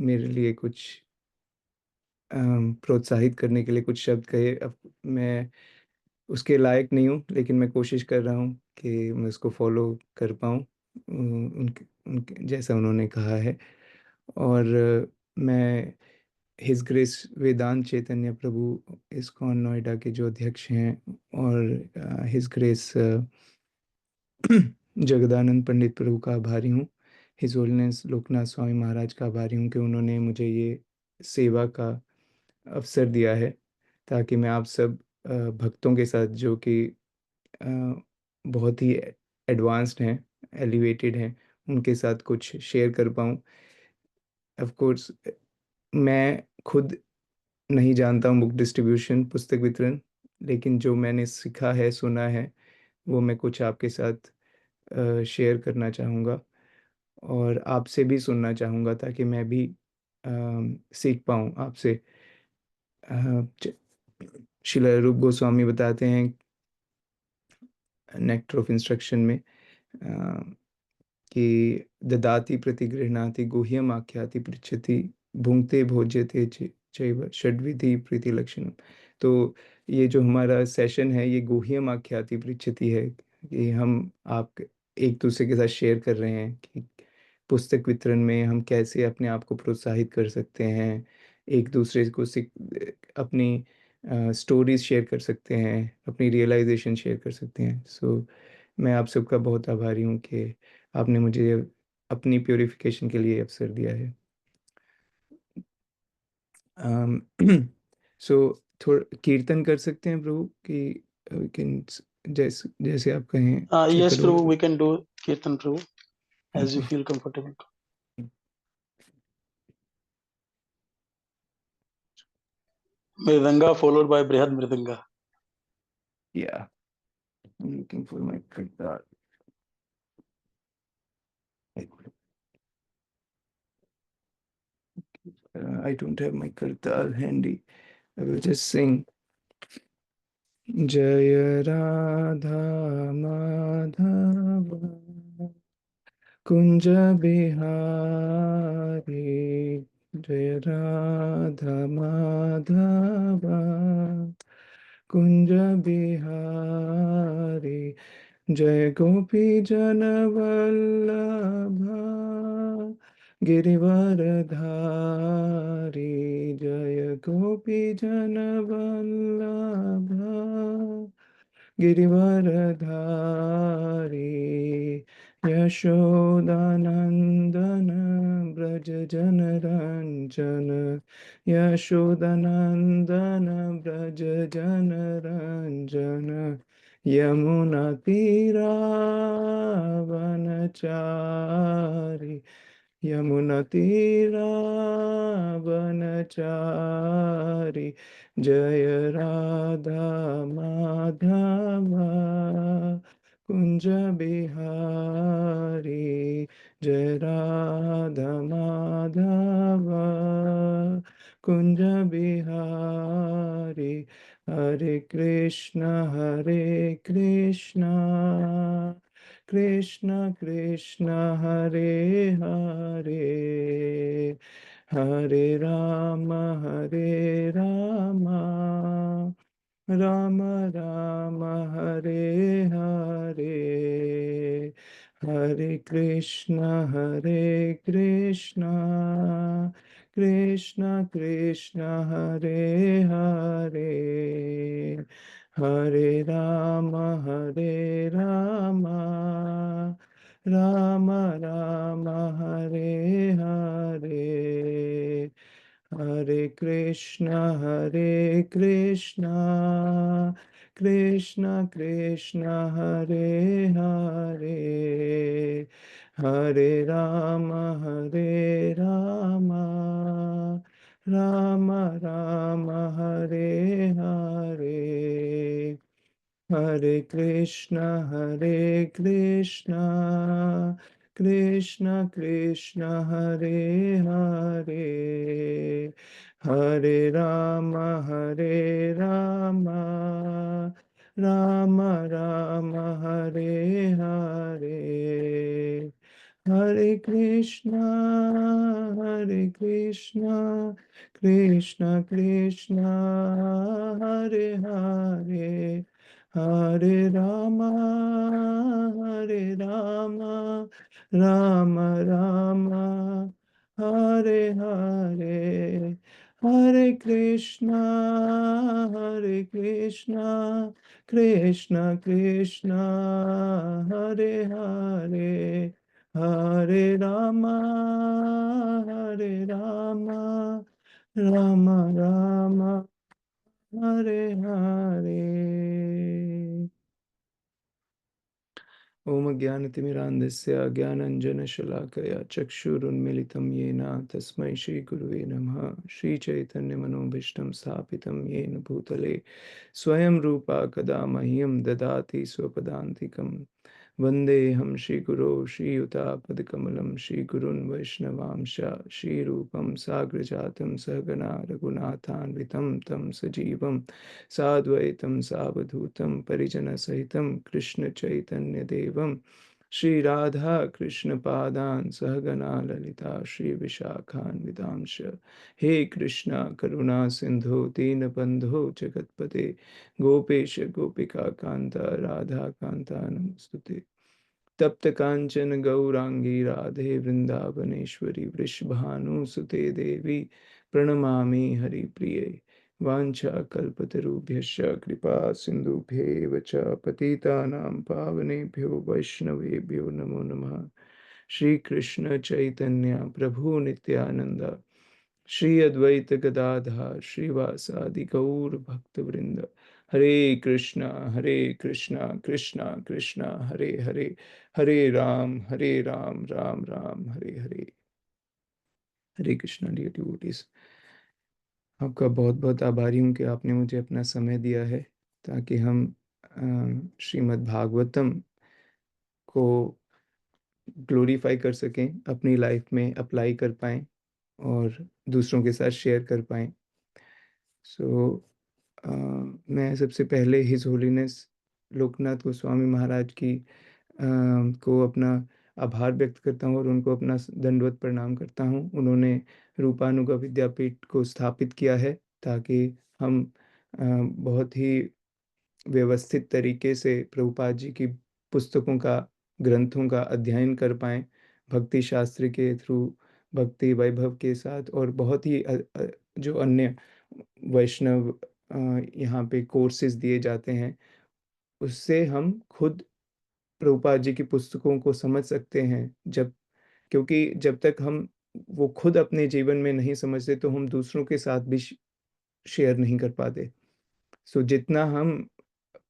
मेरे लिए कुछ प्रोत्साहित करने के लिए कुछ शब्द कहे। अब मैं उसके लायक नहीं हूँ, लेकिन मैं कोशिश कर रहा हूँ कि मैं उसको फॉलो कर पाऊँ, उनके उनके जैसा उन्होंने कहा है। और मैं हिज ग्रेस वेदांत चैतन्य प्रभु इस्कॉन नोएडा के जो अध्यक्ष हैं, और हिज ग्रेस जगदानंद पंडित प्रभु का आभारी हूँ। हिज होलीनेस लोकनाथ स्वामी महाराज का आभारी हूँ कि उन्होंने मुझे ये सेवा का अवसर दिया है, ताकि मैं आप सब भक्तों के साथ, जो कि अ, बहुत ही एडवांस्ड हैं, एलिवेटेड हैं, उनके साथ कुछ शेयर कर पाऊँ। ऑफ कोर्स मैं खुद नहीं जानता हूँ बुक डिस्ट्रीब्यूशन, पुस्तक वितरण, लेकिन जो मैंने सीखा है, सुना है, वो मैं कुछ आपके साथ शेयर करना चाहूँगा, और आपसे भी सुनना चाहूँगा, ताकि मैं भी सीख पाऊँ आपसे। अ, च- श्रील रूप गोस्वामी बताते हैं नेक्टर ऑफ इंस्ट्रक्शन में, कि ददाति प्रतिगृह्णाति गुह्यम आख्याति पृच्छति भुंक्ते भोज्यते चैव षड्विधि प्रीति लक्षणम। तो ये जो हमारा सेशन है, ये गुह्यम आख्याति पृच्छति है, कि हम आप एक दूसरे के साथ शेयर कर रहे हैं कि पुस्तक वितरण में हम कैसे अपने आप को प्रोत्साहित कर सकते हैं, एक दूसरे को अपनी स्टोरीज शेयर कर सकते हैं, अपनी रियलाइजेशन शेयर कर सकते हैं। सो मैं आप सबका बहुत आभारी हूँ कि आपने मुझे अपनी प्योरिफिकेशन के लिए अवसर दिया है। सो थोड़ा कीर्तन कर सकते हैं प्रभु कि कैन, जैसे जैसे आप कहें, Yes, चक्र। Prabhu, we can do Kirtan, Prabhu, as you feel comfortable. Mridanga followed by Brihad Mridanga. Yeah, I'm looking for my kirtan. I don't have my kirtan handy. I will just sing. जय राधा माधव कुंज बिहारी, जय राधा माधव कुंज बिहारी, जय गोपी जन वल्लभा गिरिवरधारी, जय गोपी जन वल्लभा गिरिवरधारी, यशोदानंदन ब्रज जन रंजन, यशोदानंदन ब्रज जन रंजन, यमुना तीरावनचारी, यमुना तीरावनचारी, जय राधा माधव कुंज बिहारी, जय राधा माधव कुंज बिहारी, हरे कृष्ण कृष्ण कृष्ण हरे हरे, हरे राम राम राम हरे हरे, हरे कृष्ण कृष्ण कृष्ण हरे हरे, हरे राम राम राम हरे हरे, हरे कृष्ण कृष्ण कृष्ण हरे हरे, हरे राम राम राम हरे हरे, हरे कृष्ण कृष्ण कृष्ण हरे हरे, हरे राम राम राम हरे हरे, Hare Krishna, Hare Krishna, Krishna Krishna, Hare Hare, Hare Rama, Hare Rama, Rama Rama, Hare Hare, Hare Krishna, Hare Krishna, Krishna Krishna, Hare Hare. Hare Rama, Hare Rama, Rama Rama, Hare Hare. ॐ अज्ञानतिमिरान्धस्य ज्ञानाञ्जनशलाकया चक्षुरुन्मिलितं येन तस्मै श्रीगुरुवे नमः। श्रीचैतन्यमनोभीष्टं स्थापितं येन भूतले स्वयं रूपा कदा मह्यं ददाति स्वपदान्तिकं। वन्देऽहं श्रीगुरो श्रीयुतापदकमलं श्रीगुरून् वैष्णवांश श्रीरूपं साग्रजातं सहगणा रघुनाथान्वितं तं सजीवं साद्वैतं सावधूतं परिजनसहितं कृष्णचैतन्यदेवं श्रीराधा कृष्णपादान् सहगणा ललिता श्रीविशाखान्वितांश। हे कृष्णा करुणा सिंधु दीनबन्धो जगत्पते गोपेश गोपिका कांता राधा कांता नमस्तुते। तप्त कांचन गौरांगी राधे वृंदावनेश्वरी वृषभानुसुते देवी प्रणमामि हरिप्रिये। वाञ्छाकल्पतरुभ्यश्च कृपा सिन्धुभ्येव च पतितानां पावनेभ्यो वैष्णवेभ्यो नमो नमः। श्री कृष्ण चैतन्य प्रभु नित्यानंद श्री अद्वैत गदाधर श्रीवासादि गौर भक्तवृंद। हरे कृष्णा कृष्णा कृष्णा हरे हरे, हरे राम राम राम हरे हरे। हरे कृष्णा डियर डिवोटीज, आपका बहुत बहुत आभारी हूँ कि आपने मुझे अपना समय दिया है ताकि हम श्रीमद् भागवतम को ग्लोरीफाई कर सकें, अपनी लाइफ में अप्लाई कर पाएँ और दूसरों के साथ शेयर कर पाएँ। सो मैं सबसे पहले हिज होलीनेस लोकनाथ गोस्वामी महाराज की को अपना आभार व्यक्त करता हूँ और उनको अपना दंडवत प्रणाम करता हूँ। उन्होंने रूपानुगा विद्यापीठ को स्थापित किया है ताकि हम बहुत ही व्यवस्थित तरीके से प्रभुपाद जी की पुस्तकों का, ग्रंथों का अध्ययन कर पाएँ, भक्ति शास्त्र के थ्रू, भक्ति वैभव के साथ और बहुत ही जो अन्य वैष्णव यहाँ पे कोर्सेज दिए जाते हैं, उससे हम खुद प्रभुपाद जी की पुस्तकों को समझ सकते हैं। जब क्योंकि जब तक हम वो खुद अपने जीवन में नहीं समझते तो हम दूसरों के साथ भी शेयर नहीं कर पाते। सो जितना हम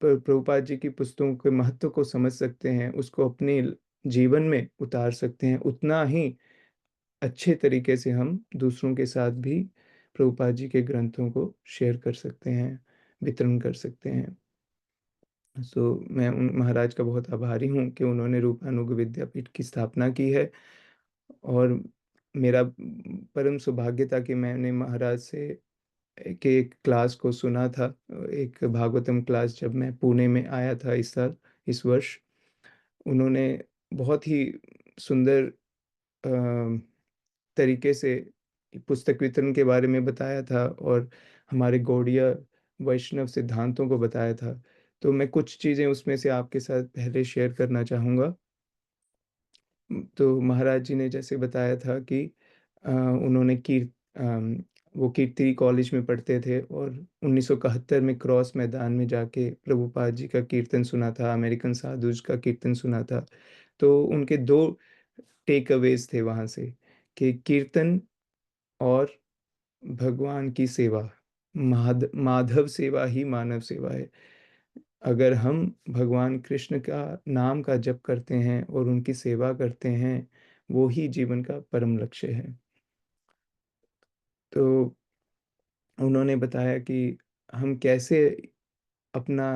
प्रभुपाद जी की पुस्तकों के महत्व को समझ सकते हैं, उसको अपने जीवन में उतार सकते हैं, उतना ही अच्छे तरीके से हम दूसरों के साथ भी प्रभुपाद जी के ग्रंथों को शेयर कर सकते हैं, वितरण कर सकते हैं। सो मैं उन महाराज का बहुत आभारी हूँ कि उन्होंने रूपानुग विद्यापीठ की स्थापना की है और मेरा परम सौभाग्य था कि मैंने महाराज से के एक क्लास को सुना था, एक भागवतम क्लास जब मैं पुणे में आया था इस साल, इस वर्ष। उन्होंने बहुत ही सुंदर तरीके से पुस्तक वितरण के बारे में बताया था और हमारे गौड़ीय वैष्णव सिद्धांतों को बताया था। तो मैं कुछ चीज़ें उसमें से आपके साथ पहले शेयर करना चाहूँगा। तो महाराज जी ने जैसे बताया था कि उन्होंने वो कीर्ति कॉलेज में पढ़ते थे और 1971 में क्रॉस मैदान में जाके प्रभुपाद जी का कीर्तन सुना था, अमेरिकन साधुज का कीर्तन सुना था। तो उनके दो टेक अवेज थे वहाँ से कि कीर्तन और भगवान की सेवा, माधव सेवा ही मानव सेवा है। अगर हम भगवान कृष्ण का नाम का जप करते हैं और उनकी सेवा करते हैं, वो ही जीवन का परम लक्ष्य है। तो उन्होंने बताया कि हम कैसे अपना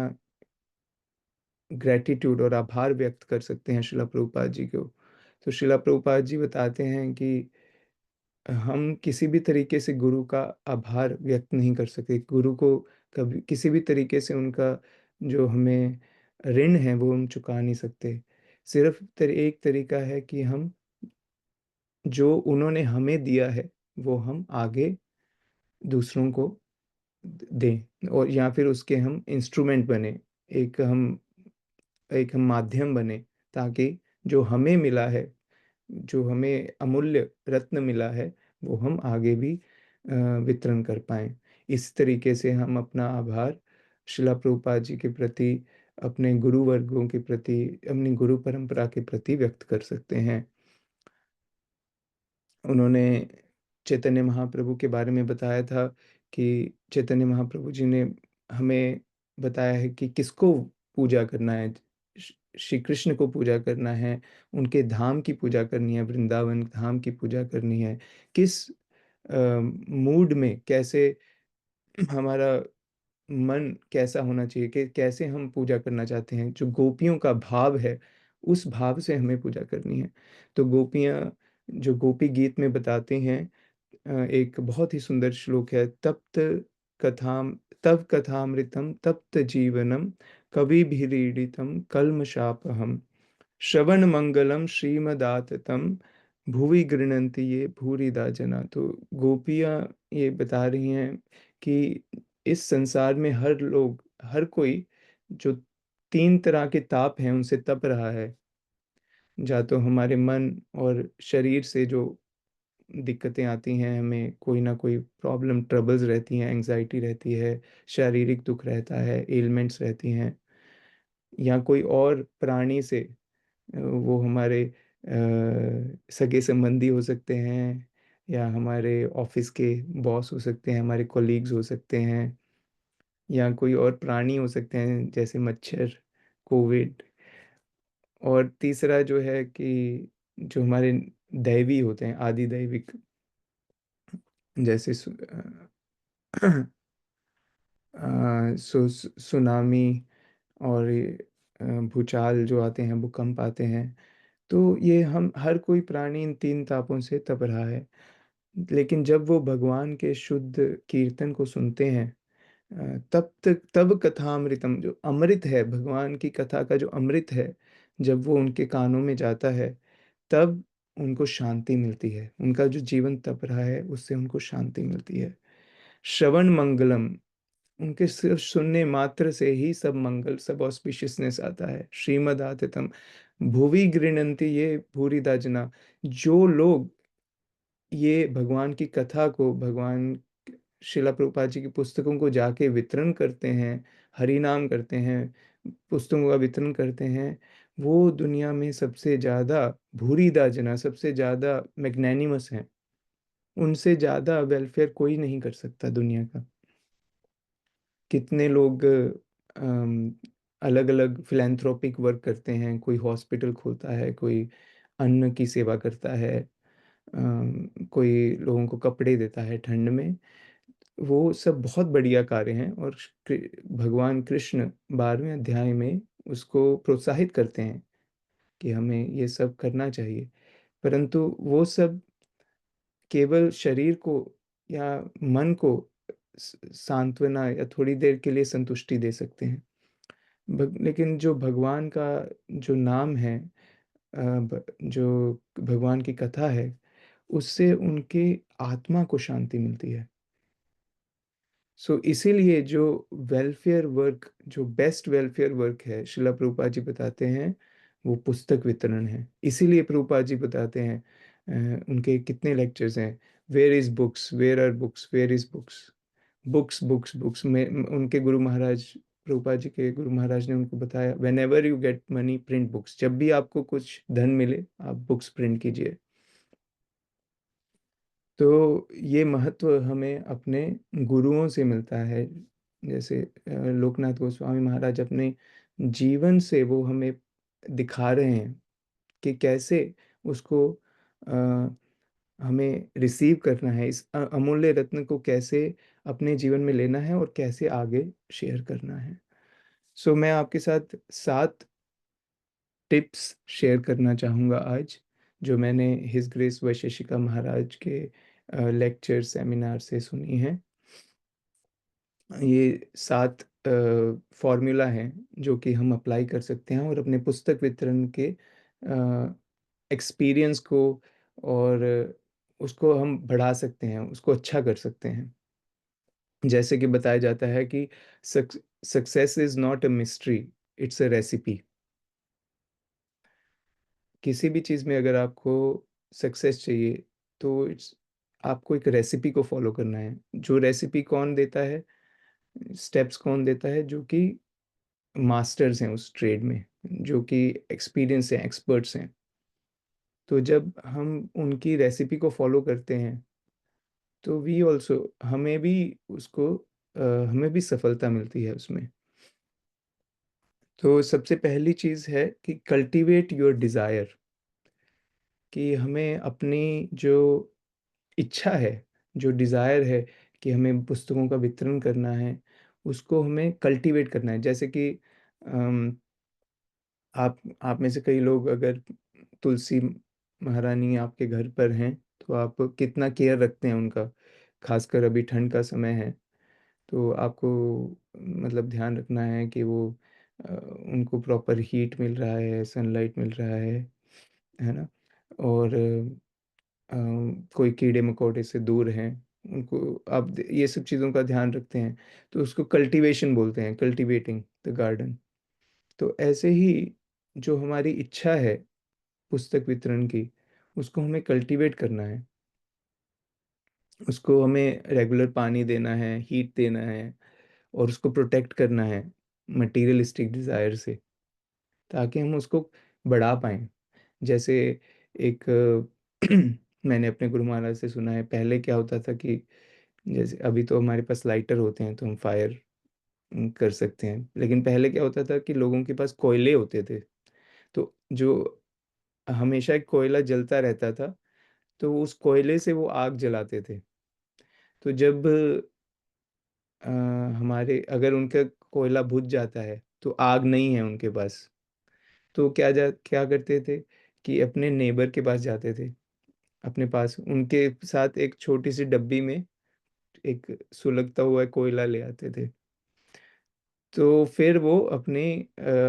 ग्रैटिट्यूड और आभार व्यक्त कर सकते हैं शिला प्रभुपाद जी को। तो शिला प्रभुपाद जी बताते हैं कि हम किसी भी तरीके से गुरु का आभार व्यक्त नहीं कर सकते। गुरु को कभी किसी भी तरीके से उनका जो हमें ऋण है वो हम चुका नहीं सकते। सिर्फ एक तरीका है कि हम जो उन्होंने हमें दिया है वो हम आगे दूसरों को दें, और या फिर उसके हम इंस्ट्रूमेंट बने, एक हम एक हम माध्यम बने, ताकि जो हमें मिला है, जो हमें अमूल्य रत्न मिला है, वो हम आगे भी वितरण कर पाएं। इस तरीके से हम अपना आभार शिला प्रभुपाद जी के प्रति, अपने गुरु वर्गों के प्रति, अपनी गुरु परंपरा के प्रति व्यक्त कर सकते हैं। उन्होंने चैतन्य महाप्रभु के बारे में बताया था कि चैतन्य महाप्रभु जी ने हमें बताया है कि किसको पूजा करना है। श्री कृष्ण को पूजा करना है, उनके धाम की पूजा करनी है, वृंदावन धाम की पूजा करनी है। किस मूड में, कैसे हमारा मन कैसा होना चाहिए, कि कैसे हम पूजा करना चाहते हैं, जो गोपियों का भाव है उस भाव से हमें पूजा करनी है। तो गोपियाँ जो गोपी गीत में बताती हैं, एक बहुत ही सुंदर श्लोक है, तप्त कथाम तव कथामृतम तप्त जीवनम कवि भीरीडितम कल्मषापहम श्रवण मंगलम श्रीमदाततम भुवि गृणन्ति ये भूरिदा जना। तो गोपियाँ ये बता रही हैं कि इस संसार में हर लोग, हर कोई जो तीन तरह के ताप हैं उनसे तप रहा है। या तो हमारे मन और शरीर से जो दिक्कतें आती हैं, हमें कोई ना कोई प्रॉब्लम, ट्रबल्स रहती हैं, एंजाइटी रहती है, शारीरिक दुख रहता है, एलिमेंट्स रहती हैं, या कोई और प्राणी से, वो हमारे सगे संबंधी हो सकते हैं, या हमारे ऑफिस के बॉस हो सकते हैं, हमारे कोलीग्स हो सकते हैं, या कोई और प्राणी हो सकते हैं जैसे मच्छर, कोविड। और तीसरा जो है कि जो हमारे दैवी होते हैं, आदि दैविक, जैसे सुनामी, और भूचाल जो आते हैं, भूकंप आते हैं। तो ये हम हर कोई प्राणी इन तीन तापों से तप रहा है। लेकिन जब वो भगवान के शुद्ध कीर्तन को सुनते हैं, तब कथामृतम, जो अमृत है, भगवान की कथा का जो अमृत है, जब वो उनके कानों में जाता है, तब उनको शांति मिलती है। उनका जो जीवन तप रहा है उससे उनको शांति मिलती है। श्रवण मंगलम, उनके सिर्फ सुनने मात्र से ही सब मंगल, सब ऑस्पिशियसनेस आता है। श्रीमद् आततम भुवि गृणन्ति ये भूरिदा जना। जो लोग ये भगवान की कथा को, भगवान शिला प्रभुपाद जी की पुस्तकों को जाके वितरण करते हैं, हरि नाम करते हैं, पुस्तकों का वितरण करते हैं, वो दुनिया में सबसे ज़्यादा भूरिदा जना, सबसे ज़्यादा मैग्नेनिमस हैं। उनसे ज़्यादा वेलफेयर कोई नहीं कर सकता दुनिया का। कितने लोग अलग अलग फिलेंथ्रोपिक वर्क करते हैं, कोई हॉस्पिटल खोलता है, कोई अन्न की सेवा करता है, कोई लोगों को कपड़े देता है ठंड में। वो सब बहुत बढ़िया कार्य हैं, और भगवान कृष्ण 12वें अध्याय में उसको प्रोत्साहित करते हैं कि हमें ये सब करना चाहिए। परंतु वो सब केवल शरीर को या मन को सांत्वना या थोड़ी देर के लिए संतुष्टि दे सकते हैं। लेकिन जो भगवान का जो नाम है, जो भगवान की कथा है, उससे उनके आत्मा को शांति मिलती है। सो इसीलिए जो वेलफेयर वर्क, जो बेस्ट वेलफेयर वर्क है, शिला प्रभुपाद जी बताते हैं, वो पुस्तक वितरण है। इसीलिए प्रभुपाद जी बताते हैं, उनके कितने लेक्चर्स हैं, where is books, where are books, where is books, books books books में। उनके गुरु महाराज, प्रभुपाद जी के गुरु महाराज ने उनको बताया, when ever you get money print books. जब भी आपको कुछ धन मिले आप बुक्स प्रिंट कीजिए। तो ये महत्व हमें अपने गुरुओं से मिलता है। जैसे लोकनाथ गोस्वामी महाराज अपने जीवन से वो हमें दिखा रहे हैं कि कैसे उसको अ, हमें रिसीव करना है, इस अमूल्य रत्न को कैसे अपने जीवन में लेना है और कैसे आगे शेयर करना है। सो मैं आपके साथ 7 टिप्स शेयर करना चाहूँगा आज, जो मैंने हिज ग्रेस वैशेषिका महाराज के लेक्चर सेमिनार से सुनी है। ये 7 फॉर्मूला हैं जो कि हम अप्लाई कर सकते हैं और अपने पुस्तक वितरण के एक्सपीरियंस को और उसको हम बढ़ा सकते हैं, उसको अच्छा कर सकते हैं। जैसे कि बताया जाता है कि success is not a mystery, it's a recipe. किसी भी चीज़ में अगर आपको सक्सेस चाहिए तो इट्स आपको एक रेसिपी को फॉलो करना है। जो रेसिपी कौन देता है, स्टेप्स कौन देता है, जो कि मास्टर्स हैं उस ट्रेड में, जो कि एक्सपीरियंस हैं, एक्सपर्ट्स हैं। तो जब हम उनकी रेसिपी को फॉलो करते हैं तो वी ऑल्सो हमें भी उसको हमें भी सफलता मिलती है उसमें। तो सबसे पहली चीज़ है कि कल्टीवेट योर डिज़ायर, कि हमें अपनी जो इच्छा है, जो डिज़ायर है कि हमें पुस्तकों का वितरण करना है, उसको हमें कल्टीवेट करना है। जैसे कि अम, आप में से कई लोग अगर तुलसी महारानी आपके घर पर हैं, तो आप कितना केयर रखते हैं उनका। खासकर अभी ठंड का समय है, तो आपको मतलब ध्यान रखना है कि वो उनको प्रॉपर हीट मिल रहा है, सनलाइट मिल रहा है ना? और अ, कोई कीड़े मकोड़े से दूर हैं, उनको आप ये सब चीज़ों का ध्यान रखते हैं, तो उसको कल्टीवेशन बोलते हैं, कल्टीवेटिंग द गार्डन। तो ऐसे ही जो हमारी इच्छा है पुस्तक वितरण की, उसको हमें कल्टीवेट करना है। उसको हमें रेगुलर पानी देना है, हीट देना है, और उसको प्रोटेक्ट करना है मटीरियलिस्टिक डिज़ायर से, ताकि हम उसको बढ़ा पाएँ। जैसे एक मैंने अपने गुरु महाराज से सुना है, पहले क्या होता था कि जैसे अभी तो हमारे पास लाइटर होते हैं तो हम फायर कर सकते हैं, लेकिन पहले क्या होता था कि लोगों के पास कोयले होते थे। तो जो हमेशा एक कोयला जलता रहता था, तो उस कोयले से वो आग जलाते थे। तो जब अ, हमारे अगर उनका कोयला बुझ जाता है, तो आग नहीं है उनके पास, तो क्या करते थे कि अपने नेबर के पास जाते थे, अपने पास उनके साथ एक छोटी सी डब्बी में एक सुलगता हुआ कोयला ले आते थे। तो फिर वो अपनी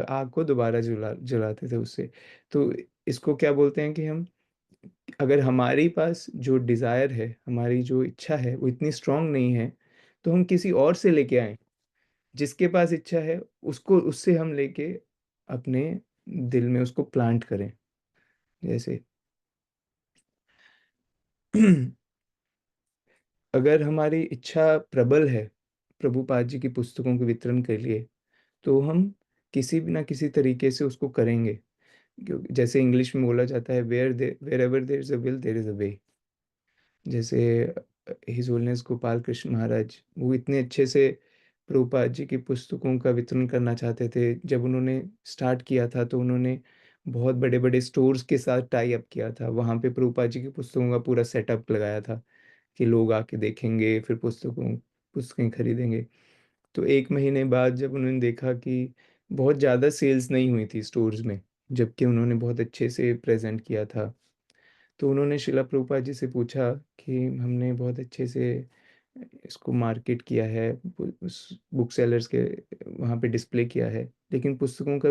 आग को दोबारा जलाते थे उससे। तो इसको क्या बोलते हैं कि हम, अगर हमारे पास जो डिज़ायर है, हमारी जो इच्छा है, वो इतनी स्ट्रांग नहीं है, तो हम किसी और से लेके आएँ। जिसके पास इच्छा है, उसको उससे हम लेके अपने दिल में उसको प्लांट करें। जैसे अगर हमारी इच्छा प्रबल है प्रभुपाद जी की पुस्तकों के वितरण के लिए, तो हम किसी भी ना किसी तरीके से उसको करेंगे। क्योंकि जैसे इंग्लिश में बोला जाता है, wherever there is a will there is a way. जैसे हिज होलीनेस गोपाल कृष्ण महाराज, वो इतने अच्छे से प्रभुपाद जी की पुस्तकों का वितरण करना चाहते थे। जब उन्होंने स्टार्ट किया था तो उन्होंने बहुत बड़े बड़े स्टोर्स के साथ टाई अप किया था, वहाँ पे प्रभुपाद जी की पुस्तकों का पूरा सेटअप लगाया था कि लोग आके देखेंगे, फिर पुस्तकें खरीदेंगे। तो 1 महीने बाद जब उन्होंने देखा कि बहुत ज़्यादा सेल्स नहीं हुई थी स्टोर्स में, जबकि उन्होंने बहुत अच्छे से प्रेज़ेंट किया था। तो उन्होंने शिला प्रभुपाद जी से पूछा कि हमने बहुत अच्छे से इसको मार्केट किया है, उस बुक सेलर्स के वहाँ पे डिस्प्ले किया है, लेकिन पुस्तकों का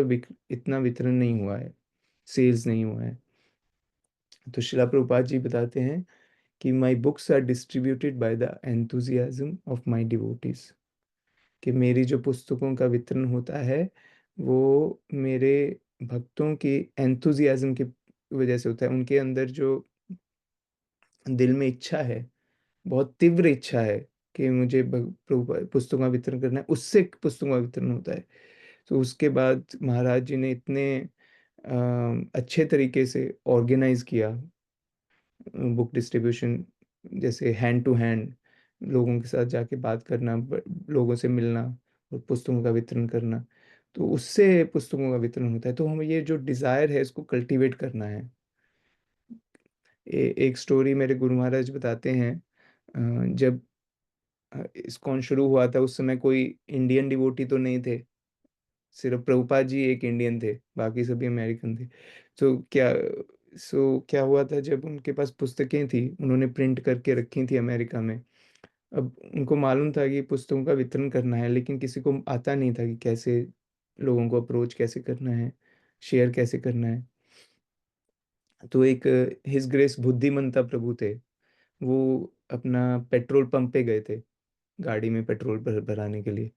इतना वितरण नहीं हुआ है, सेल्स नहीं हुआ है। तो शिला प्रभुपाद जी बताते हैं कि my books are distributed by the enthusiasm of my devotees, कि मेरी जो पुस्तकों का वितरण होता है वो मेरे भक्तों की एंथुजियाज्म की वजह से होता है। उनके अंदर जो दिल में इच्छा है, बहुत तीव्र इच्छा है कि मुझे प्रभु पुस्तकों का वितरण करना है, उससे पुस्तकों का वितरण होता है। तो उसके बाद महाराज जी ने इतने अच्छे तरीके से ऑर्गेनाइज किया बुक डिस्ट्रीब्यूशन, जैसे हैंड टू हैंड लोगों के साथ जाके बात करना, लोगों से मिलना और पुस्तकों का वितरण करना। तो उससे पुस्तकों का वितरण होता है। तो हमें ये जो डिज़ायर है इसको कल्टीवेट करना है। एक स्टोरी मेरे गुरु महाराज बताते हैं, जब इस्कॉन शुरू हुआ था उस समय कोई इंडियन डिवोटी तो नहीं थे, सिर्फ प्रभुपाद जी एक इंडियन थे, बाकी सभी अमेरिकन थे। तो क्या हुआ था, जब उनके पास पुस्तकें थी, उन्होंने प्रिंट करके रखी थी अमेरिका में। अब उनको मालूम था कि पुस्तकों का वितरण करना है, लेकिन किसी को आता नहीं था कि कैसे लोगों को अप्रोच कैसे करना है, शेयर कैसे करना है। तो एक हिज ग्रेस बुद्धिमंता प्रभु थे, वो अपना पेट्रोल पंप पे गए थे गाड़ी में पेट्रोल भराने के लिए।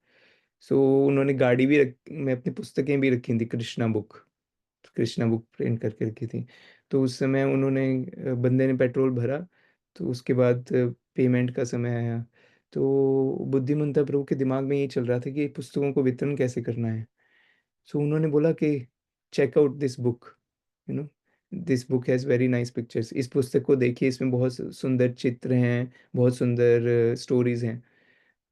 सो उन्होंने गाड़ी भी रख में अपनी पुस्तकें भी रखी थी, कृष्णा बुक प्रिंट करके रखी थी। तो उस समय उन्होंने बंदे ने पेट्रोल भरा, तो उसके बाद पेमेंट का समय आया। तो बुद्धिमंता प्रभु के दिमाग में ये चल रहा था कि पुस्तकों को वितरण कैसे करना है। सो उन्होंने बोला कि check out this book, you know, this book has very nice pictures, इस पुस्तक को देखिए, इसमें बहुत सुंदर चित्र हैं, बहुत सुंदर स्टोरीज हैं।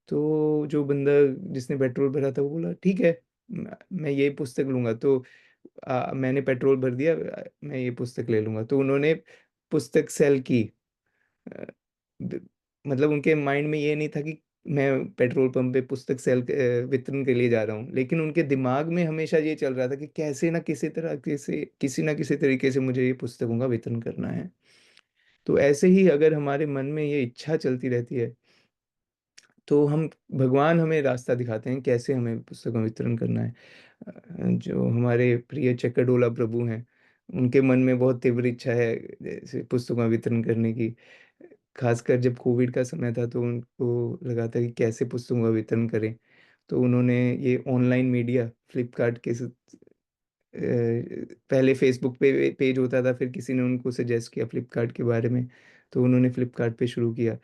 तो जो बंदा जिसने पेट्रोल भरा था वो बोला ठीक है, मैं ये पुस्तक लूंगा। तो मैंने पेट्रोल भर दिया, मैं ये पुस्तक ले लूंगा। तो उन्होंने पुस्तक सेल की। अ, ब- मतलब उनके माइंड में ये नहीं था कि मैं पेट्रोल पंप पे पुस्तक वितरण के लिए जा रहा हूँ, लेकिन उनके दिमाग में हमेशा ये चल रहा था कि कैसे ना किसी तरह किसी किसी ना किसी तरीके से मुझे ये पुस्तकों का वितरण करना है। तो ऐसे ही अगर हमारे मन में ये इच्छा चलती रहती है, तो हम भगवान हमें रास्ता दिखाते हैं कैसे हमें पुस्तकों वितरण करना है। जो हमारे प्रिय चक्रडोला प्रभु हैं, उनके मन में बहुत तीव्र इच्छा है जैसे पुस्तकों वितरण करने की। खासकर जब कोविड का समय था तो उनको लगा था कि कैसे पुस्तकों का वितरण करें। तो उन्होंने ये ऑनलाइन मीडिया फ्लिपकार्ट के पहले फेसबुक पे पेज होता था, फिर किसी ने उनको सजेस्ट किया फ्लिपकार्ट के बारे में, तो उन्होंने फ्लिपकार्ट पे शुरू किया।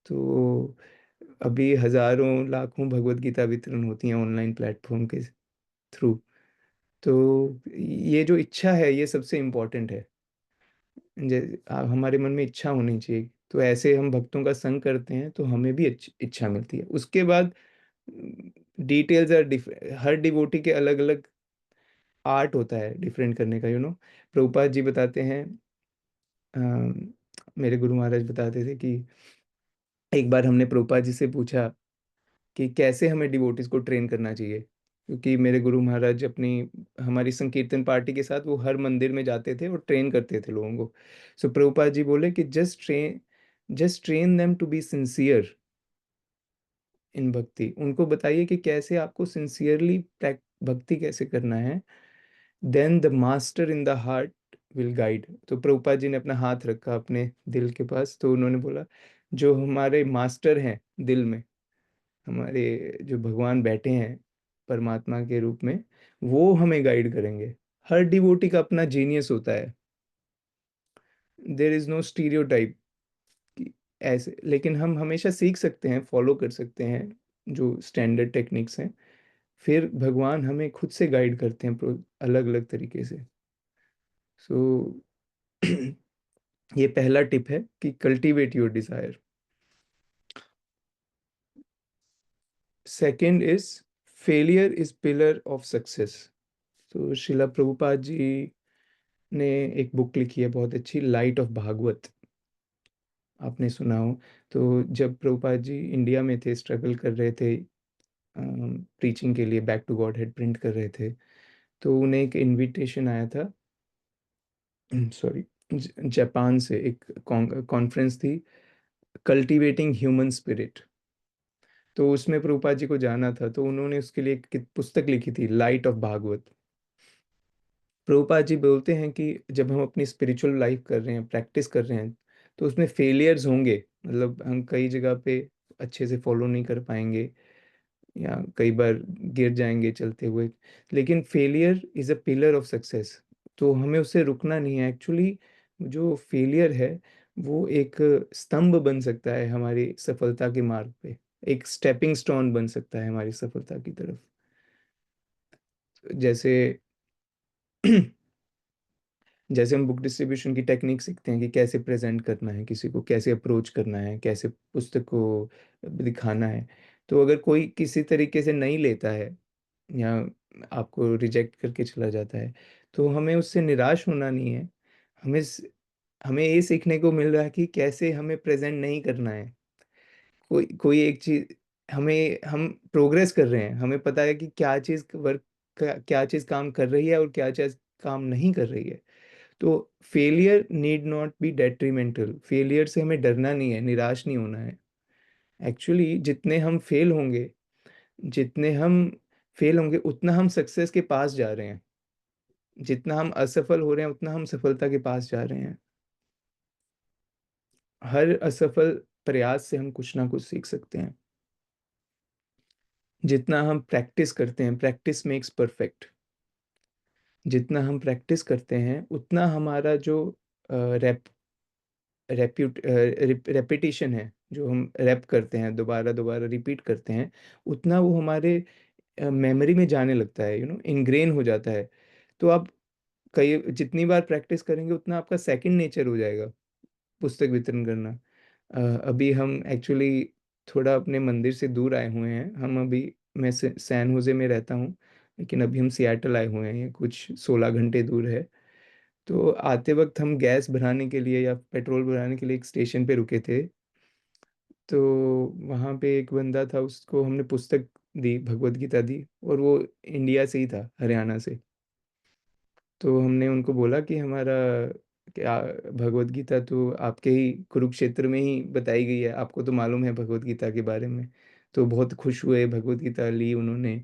तो अभी हजारों लाखों भगवत गीता वितरण होती हैं ऑनलाइन प्लेटफॉर्म के थ्रू। तो ये जो इच्छा है ये सबसे इम्पोर्टेंट है। हमारे मन में इच्छा होनी चाहिए, तो ऐसे हम भक्तों का संग करते हैं तो हमें भी इच्छा मिलती है। उसके बाद डिटेल्स हर डिवोटी के अलग अलग आर्ट होता है डिफरेंट करने का, प्रभुपाद जी बताते हैं, मेरे गुरु महाराज बताते थे कि एक बार हमने प्रभुपाद जी से पूछा कि कैसे हमें डिवोटीज को ट्रेन करना चाहिए, क्योंकि मेरे गुरु महाराज अपनी हमारी संकीर्तन पार्टी के साथ वो हर मंदिर में जाते थे और ट्रेन करते थे लोगों को। सो प्रभुपाद जी बोले कि just train them to be sincere in bhakti. उनको बताइए कि कैसे आपको सिंसियरली भक्ति कैसे करना है, then the master in the heart will guide. तो प्रभुपाद जी ने अपना हाथ रखा अपने दिल के पास, तो उन्होंने बोला जो हमारे मास्टर हैं दिल में, हमारे जो भगवान बैठे हैं परमात्मा के रूप में, वो हमें गाइड करेंगे। हर डिवोटी का अपना जीनियस होता है, देर इज नो स्टीरियोटाइप ऐसे। लेकिन हम हमेशा सीख सकते हैं, फॉलो कर सकते हैं जो स्टैंडर्ड टेक्निक्स हैं, फिर भगवान हमें खुद से गाइड करते हैं अलग अलग तरीके से। सो ये पहला टिप है कि cultivate your desire. Second is failure is pillar of success. तो शिला प्रभुपाद जी ने एक बुक लिखी है बहुत अच्छी, लाइट ऑफ भागवत, आपने सुना हो। तो जब प्रभुपाद जी इंडिया में थे, स्ट्रगल कर रहे थे प्रीचिंग के लिए, Back to Godhead print कर रहे थे, तो उन्हें एक इनविटेशन आया था, सॉरी, जापान से एक कॉन्फ्रेंस थी, कल्टीवेटिंग ह्यूमन स्पिरिट। तो उसमें प्रभुपाद जी को जाना था, तो उन्होंने उसके लिए एक पुस्तक लिखी थी, लाइट ऑफ भागवत। प्रभुपाद जी बोलते हैं कि जब हम अपनी स्पिरिचुअल लाइफ कर रहे हैं, प्रैक्टिस कर रहे हैं, तो उसमें फेलियर्स होंगे। मतलब हम कई जगह पे अच्छे से फॉलो नहीं कर पाएंगे, या कई बार गिर जाएंगे चलते हुए, लेकिन failure is a pillar of success. तो हमें उससे रुकना नहीं है एक्चुअली। जो फेलियर है वो एक स्तंभ बन सकता है हमारी सफलता के मार्ग पे, एक स्टेपिंग स्टोन बन सकता है हमारी सफलता की तरफ। जैसे जैसे हम बुक डिस्ट्रीब्यूशन की टेक्निक सीखते हैं कि कैसे प्रेजेंट करना है किसी को, कैसे अप्रोच करना है, कैसे पुस्तक को दिखाना है। तो अगर कोई किसी तरीके से नहीं लेता है या आपको रिजेक्ट करके चला जाता है, तो हमें उससे निराश होना नहीं है। हमें हमें ये सीखने को मिल रहा है कि कैसे हमें प्रेजेंट नहीं करना है। कोई कोई एक चीज, हम प्रोग्रेस कर रहे हैं, हमें पता है कि क्या चीज वर्क, क्या चीज काम कर रही है और क्या चीज काम नहीं कर रही है। तो failure need not be detrimental, failure से हमें डरना नहीं है, निराश नहीं होना है। एक्चुअली जितने हम फेल होंगे उतना हम सक्सेस के पास जा रहे हैं। जितना हम असफल हो रहे हैं उतना हम सफलता के पास जा रहे हैं। हर असफल प्रयास से हम कुछ ना कुछ सीख सकते हैं। जितना हम प्रैक्टिस करते हैं, प्रैक्टिस मेक्स परफेक्ट। जितना हम प्रैक्टिस करते हैं उतना हमारा जो रैप रेपिटेशन है, जो हम रैप करते हैं, दोबारा दोबारा रिपीट करते हैं, उतना वो हमारे मेमोरी में जाने लगता है, इनग्रेन हो जाता है। तो आप कई जितनी बार प्रैक्टिस करेंगे उतना आपका सेकंड नेचर हो जाएगा पुस्तक वितरण करना। अभी हम एक्चुअली थोड़ा अपने मंदिर से दूर आए हुए हैं। मैं सैन होजे में रहता हूँ, लेकिन अभी हम सियाटल आए हुए हैं, ये कुछ 16 घंटे दूर है। तो आते वक्त हम गैस भराने के लिए या पेट्रोल भराने के लिए एक स्टेशन पे रुके थे। तो वहाँ पे एक बंदा था, उसको हमने पुस्तक दी, भगवत गीता दी, और वो इंडिया से ही था, हरियाणा से। तो हमने उनको बोला कि हमारा क्या, भगवत गीता तो आपके ही कुरुक्षेत्र में ही बताई गई है, आपको तो मालूम है भगवत गीता के बारे में। तो बहुत खुश हुए, भगवत गीता ली उन्होंने।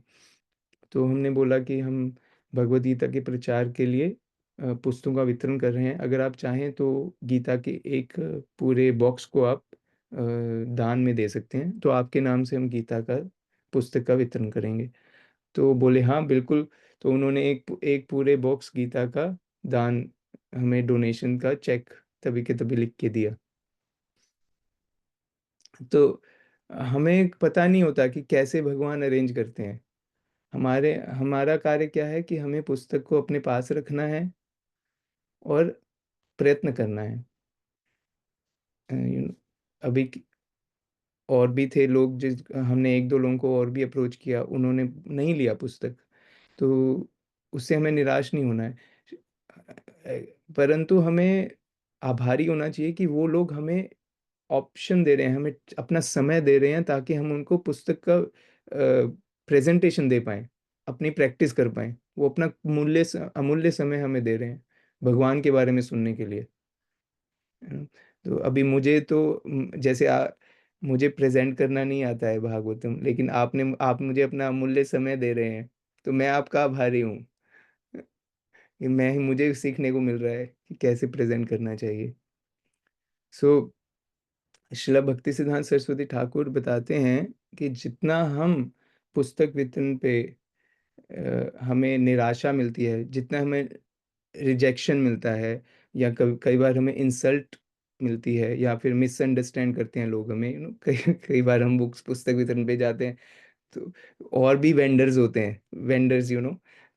तो हमने बोला कि हम भगवत गीता के प्रचार के लिए पुस्तकों का वितरण कर रहे हैं। अगर आप चाहें तो गीता के एक पूरे बॉक्स को आप दान में दे सकते हैं, तो आपके नाम से हम गीता का पुस्तक का वितरण करेंगे। तो बोले हाँ बिल्कुल। तो उन्होंने एक एक पूरे बॉक्स गीता का दान, हमें डोनेशन का चेक तभी के तभी लिख के दिया। तो हमें पता नहीं होता कि कैसे भगवान अरेंज करते हैं। हमारा कार्य क्या है कि हमें पुस्तक को अपने पास रखना है और प्रयत्न करना है। अभी और भी थे लोग, जिस हमने एक दो लोगों को और भी अप्रोच किया, उन्होंने नहीं लिया पुस्तक। तो उससे हमें निराश नहीं होना है, परंतु हमें आभारी होना चाहिए कि वो लोग हमें ऑप्शन दे रहे हैं, हमें अपना समय दे रहे हैं, ताकि हम उनको पुस्तक का प्रेजेंटेशन दे पाएं, अपनी प्रैक्टिस कर पाएं। वो अपना अमूल्य समय हमें दे रहे हैं भगवान के बारे में सुनने के लिए। तो अभी मुझे तो मुझे प्रेजेंट करना नहीं आता है भागवतम, लेकिन आप मुझे अपना अमूल्य समय दे रहे हैं, तो मैं आपका आभारी हूँ कि मुझे सीखने को मिल रहा है कि कैसे प्रेजेंट करना चाहिए। सो श्रीला भक्ति सिद्धांत सरस्वती ठाकुर बताते हैं कि जितना हम पुस्तक वितरण पे हमें निराशा मिलती है, जितना हमें रिजेक्शन मिलता है, या कई बार हमें इंसल्ट मिलती है, या फिर मिसअंडरस्टैंड करते हैं लोग हमें, कई कई बार हम बुक्स पुस्तक वितरण पे जाते हैं, तो और भी वेंडर्स होते हैं, वेंडर्स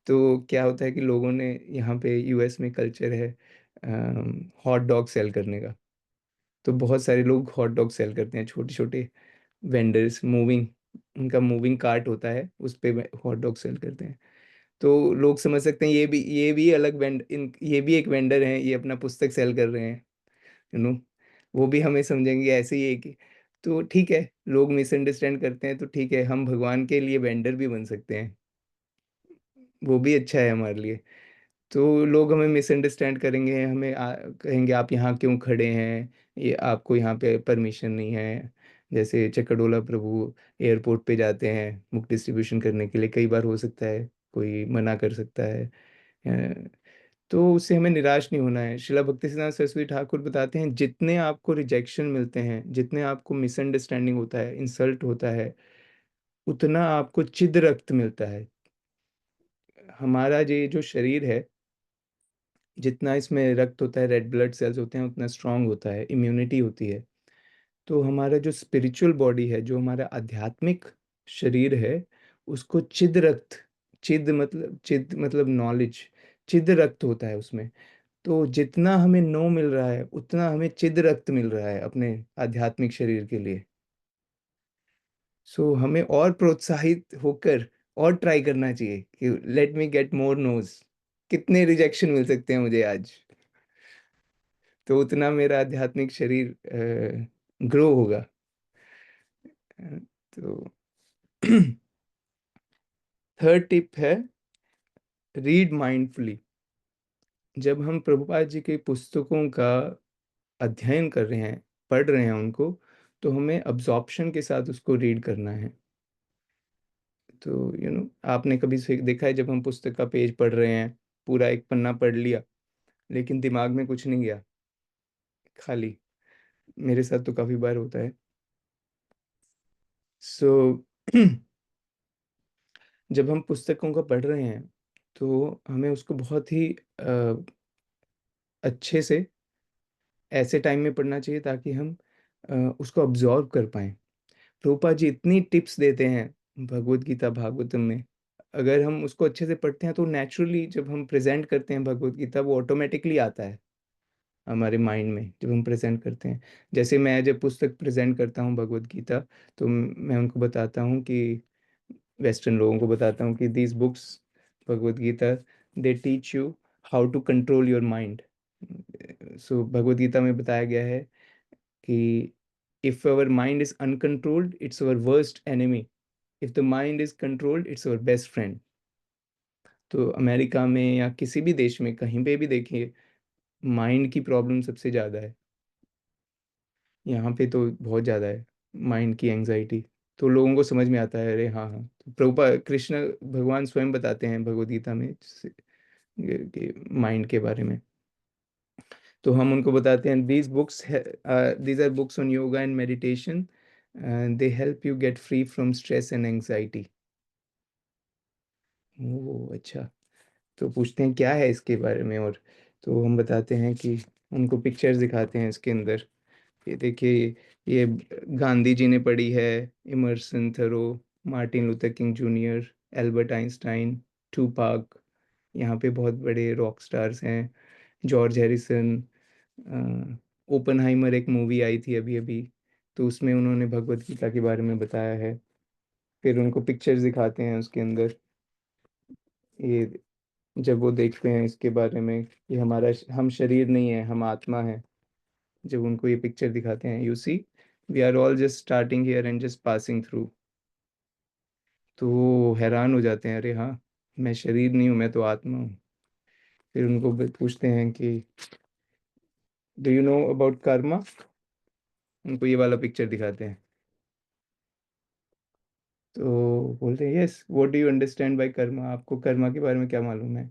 तो क्या होता है कि लोगों ने, यहाँ पे यूएस में कल्चर है हॉट डॉग सेल करने का। तो बहुत सारे लोग हॉट डॉग सेल करते हैं, छोटे छोटे वेंडर्स, उनका मूविंग कार्ट होता है, उस पे हॉट डॉग सेल करते हैं। तो लोग समझ सकते हैं ये भी एक वेंडर हैं, ये अपना पुस्तक सेल कर रहे हैं, यू नो वो भी हमें समझेंगे ऐसे ही है कि, तो ठीक है, लोग मिसअंडरस्टैंड करते हैं, तो ठीक है, हम भगवान के लिए वेंडर भी बन सकते हैं, वो भी अच्छा है हमारे लिए। तो लोग हमें मिसअंडरस्टैंड करेंगे, कहेंगे आप यहाँ क्यों खड़े हैं, ये आपको यहाँ पे परमिशन नहीं है। जैसे चक्रडोला प्रभु एयरपोर्ट पे जाते हैं बुक डिस्ट्रीब्यूशन करने के लिए, कई बार हो सकता है कोई मना कर सकता है। तो उससे हमें निराश नहीं होना है। शिला भक्ति सिद्धांत सरस्वती ठाकुर बताते हैं, जितने आपको रिजेक्शन मिलते हैं, जितने आपको मिसअंडरस्टैंडिंग होता है, इंसल्ट होता है, उतना आपको चिद रक्त मिलता है। हमारा ये जो शरीर है, जितना इसमें रक्त होता है, रेड ब्लड सेल्स होते हैं, उतना स्ट्रांग होता है, इम्यूनिटी होती है। तो हमारा जो स्पिरिचुअल बॉडी है, जो हमारा आध्यात्मिक शरीर है, उसको चिद मतलब नॉलेज, चिद रक्त होता है उसमें। तो जितना हमें नो मिल रहा है, उतना हमें चिद रक्त मिल रहा है अपने आध्यात्मिक शरीर के लिए। सो हमें और प्रोत्साहित होकर और ट्राई करना चाहिए कि let me get more noes, कितने रिजेक्शन मिल सकते हैं मुझे आज, तो उतना मेरा आध्यात्मिक शरीर ग्रो होगा। तो थर्ड टिप है, रीड माइंडफुली। जब हम प्रभुपाद जी की पुस्तकों का अध्ययन कर रहे हैं, पढ़ रहे हैं उनको, तो हमें अब्जॉर्प्शन के साथ उसको रीड करना है। तो आपने कभी देखा है, जब हम पुस्तक का पेज पढ़ रहे हैं पूरा एक पन्ना पढ़ लिया, लेकिन दिमाग में कुछ नहीं गया, खाली। मेरे साथ तो काफ़ी बार होता है। सो जब हम पुस्तकों को पढ़ रहे हैं, तो हमें उसको बहुत ही अच्छे से ऐसे टाइम में पढ़ना चाहिए ताकि हम उसको अब्जॉर्व कर पाएँ। प्रभुपाद जी इतनी टिप्स देते हैं भगवद गीता भागवतम में। अगर हम उसको अच्छे से पढ़ते हैं तो नेचुरली जब हम प्रेज़ेंट करते हैं भगवद गीता, वो ऑटोमैटिकली आता है हमारे माइंड में जब हम प्रेज़ेंट करते हैं। जैसे मैं जब पुस्तक प्रेज़ेंट करता हूँ भगवद गीता, तो मैं उनको बताता हूँ कि वेस्टर्न लोगों को बताता हूँ कि these books, Bhagavad Gita, they teach you how to control your mind. So Bhagavad Gita में बताया गया है कि if our mind is uncontrolled, it's our worst enemy. If the mind is controlled, it's our best friend. तो अमेरिका में या किसी भी देश में कहीं पे भी देखिए, माइंड की प्रॉब्लम सबसे ज़्यादा है। यहाँ पे तो बहुत ज़्यादा है माइंड की एंजाइटी। तो लोगों को समझ में आता है, अरे हाँ हाँ, तो प्रभुपा कृष्ण भगवान स्वयं बताते हैं भगवद गीता में कि माइंड के बारे में। तो हम उनको बताते हैं, these are books on yoga and meditation, they help you get free from stress and anxiety. ओह अच्छा। तो पूछते हैं क्या है इसके बारे में, और तो हम बताते हैं कि उनको पिक्चर्स दिखाते हैं इसके अंदर। ये देखिए, ये गांधी जी ने पढ़ी है, Emerson Thoreau, Martin Luther King Junior, Albert Einstein, Tupac. यहाँ पे बहुत बड़े रॉक स्टार्स हैं, जॉर्ज हैरिसन। ओपनहाइमर एक मूवी आई थी अभी अभी, तो उसमें उन्होंने भगवत गीता के बारे में बताया है। फिर उनको पिक्चर्स दिखाते हैं उसके अंदर। ये जब वो देखते हैं इसके बारे में, ये हम शरीर नहीं है, हम आत्मा है। जब उनको ये पिक्चर दिखाते हैं, you see, we are all just starting here and just passing through. तो वो हैरान हो जाते हैं, अरे हाँ, मैं शरीर नहीं हूँ, मैं तो आत्मा हूँ। फिर उनको पूछते हैं कि do you know about Karma. उनको ये वाला पिक्चर दिखाते हैं, तो बोलते हैं, yes, what do you understand by Karma, आपको कर्मा के बारे में क्या मालूम है।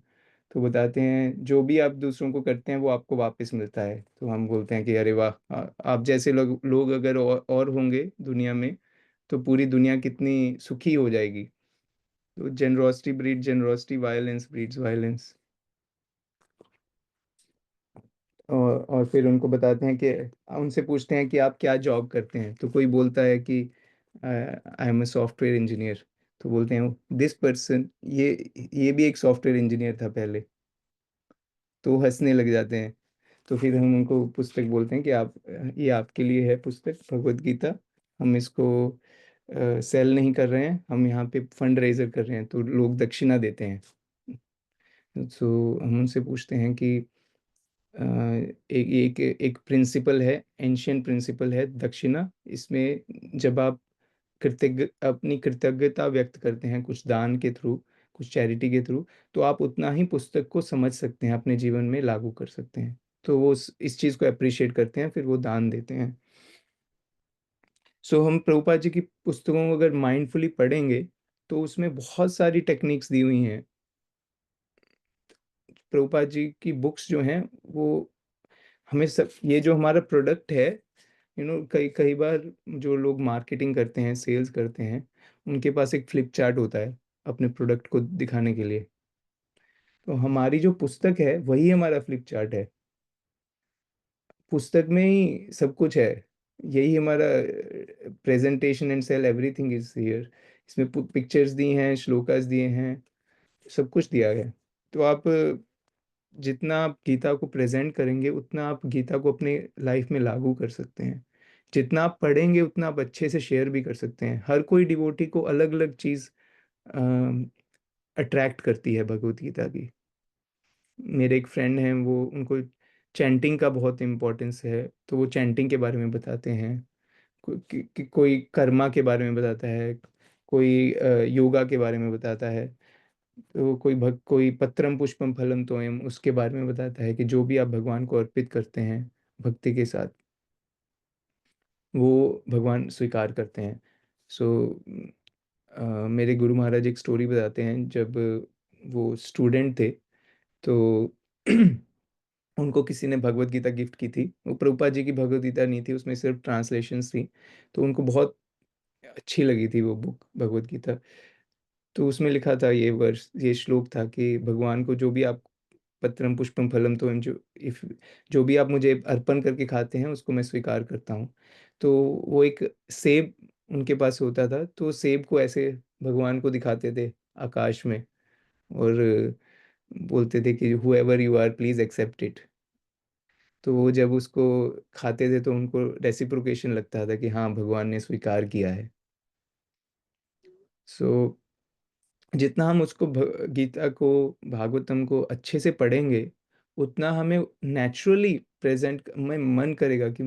तो बताते हैं, जो भी आप दूसरों को करते हैं वो आपको वापस मिलता है। तो हम बोलते हैं कि अरे वाह, आप जैसे लोग लोग अगर और होंगे दुनिया में, तो पूरी दुनिया कितनी सुखी हो जाएगी। तो generosity breed generosity, violence breeds violence. और फिर उनको बताते हैं कि उनसे पूछते हैं कि आप क्या जॉब करते हैं। तो कोई बोलता है कि I am a software engineer. तो बोलते हैं, दिस पर्सन, ये भी एक सॉफ्टवेयर इंजीनियर था पहले। तो वो हंसने लग जाते हैं। तो फिर हम उनको पुस्तक बोलते हैं कि आप, ये आपके लिए है पुस्तक भगवत गीता। हम इसको सेल नहीं कर रहे हैं, हम यहाँ पे फंड रेजर कर रहे हैं, तो लोग दक्षिणा देते हैं। सो हम उनसे पूछते हैं कि एक एक एक प्रिंसिपल है, एंशियंट प्रिंसिपल है दक्षिणा। इसमें जब आप अपनी कृतज्ञता व्यक्त करते हैं कुछ दान के थ्रू, कुछ चैरिटी के थ्रू, तो आप उतना ही पुस्तक को समझ सकते हैं, अपने जीवन में लागू कर सकते हैं। तो वो इस चीज़ को अप्रिशिएट करते हैं, फिर वो दान देते हैं। सो हम प्रभुपाद जी की पुस्तकों को अगर माइंडफुली पढ़ेंगे, तो उसमें बहुत सारी टेक्निक्स दी हुई हैं। प्रभुपाद जी की बुक्स जो हैं, वो हमें सब, ये जो हमारा प्रोडक्ट है, कई कई बार जो लोग मार्केटिंग करते हैं, सेल्स करते हैं, उनके पास एक फ्लिप चार्ट होता है अपने प्रोडक्ट को दिखाने के लिए। तो हमारी जो पुस्तक है वही हमारा फ्लिप चार्ट है। पुस्तक में ही सब कुछ है। यही हमारा presentation and sale, everything is here. इसमें पिक्चर्स दी हैं, श्लोकास दिए हैं, सब कुछ दिया है। तो आप जितना आप गीता को प्रेजेंट करेंगे, उतना आप गीता को अपने लाइफ में लागू कर सकते हैं। जितना आप पढ़ेंगे उतना आप अच्छे से शेयर भी कर सकते हैं। हर कोई डिवोटी को अलग अलग चीज़ अट्रैक्ट करती है भगवत गीता की। मेरे एक फ्रेंड हैं, वो उनको चैंटिंग का बहुत इम्पोर्टेंस है, तो वो चैंटिंग के बारे में बताते हैं। कोई कर्मा के बारे में बताता है, कोई योगा के बारे में बताता है। तो कोई पत्रम पुष्पम फलम तोयम, उसके बारे में बताता है कि जो भी आप भगवान को अर्पित करते हैं भक्ति के साथ, वो भगवान स्वीकार करते हैं। सो मेरे गुरु महाराज एक स्टोरी बताते हैं, जब वो स्टूडेंट थे, तो उनको किसी ने भगवत गीता गिफ्ट की थी। वो प्रभुपाद जी की भगवत गीता नहीं थी, उसमें सिर्फ ट्रांसलेशंस थी। तो उनको बहुत अच्छी लगी थी वो बुक भगवत गीता। तो उसमें लिखा था ये वर्ष, ये श्लोक था कि भगवान को जो भी आप पत्रम पुष्पम फलम तो जो इफ जो भी आप मुझे अर्पण करके खाते हैं उसको मैं स्वीकार करता हूँ। तो वो एक सेब उनके पास होता था, तो सेब को ऐसे भगवान को दिखाते थे आकाश में, और बोलते थे कि whoever you are please accept it. तो वो जब उसको खाते थे तो उनको रेसिप्रोकेशन लगता था कि हाँ भगवान ने स्वीकार किया है। सो जितना हम उसको गीता को, भागवतम को अच्छे से पढ़ेंगे, उतना हमें नेचुरली प्रेजेंट में मन करेगा कि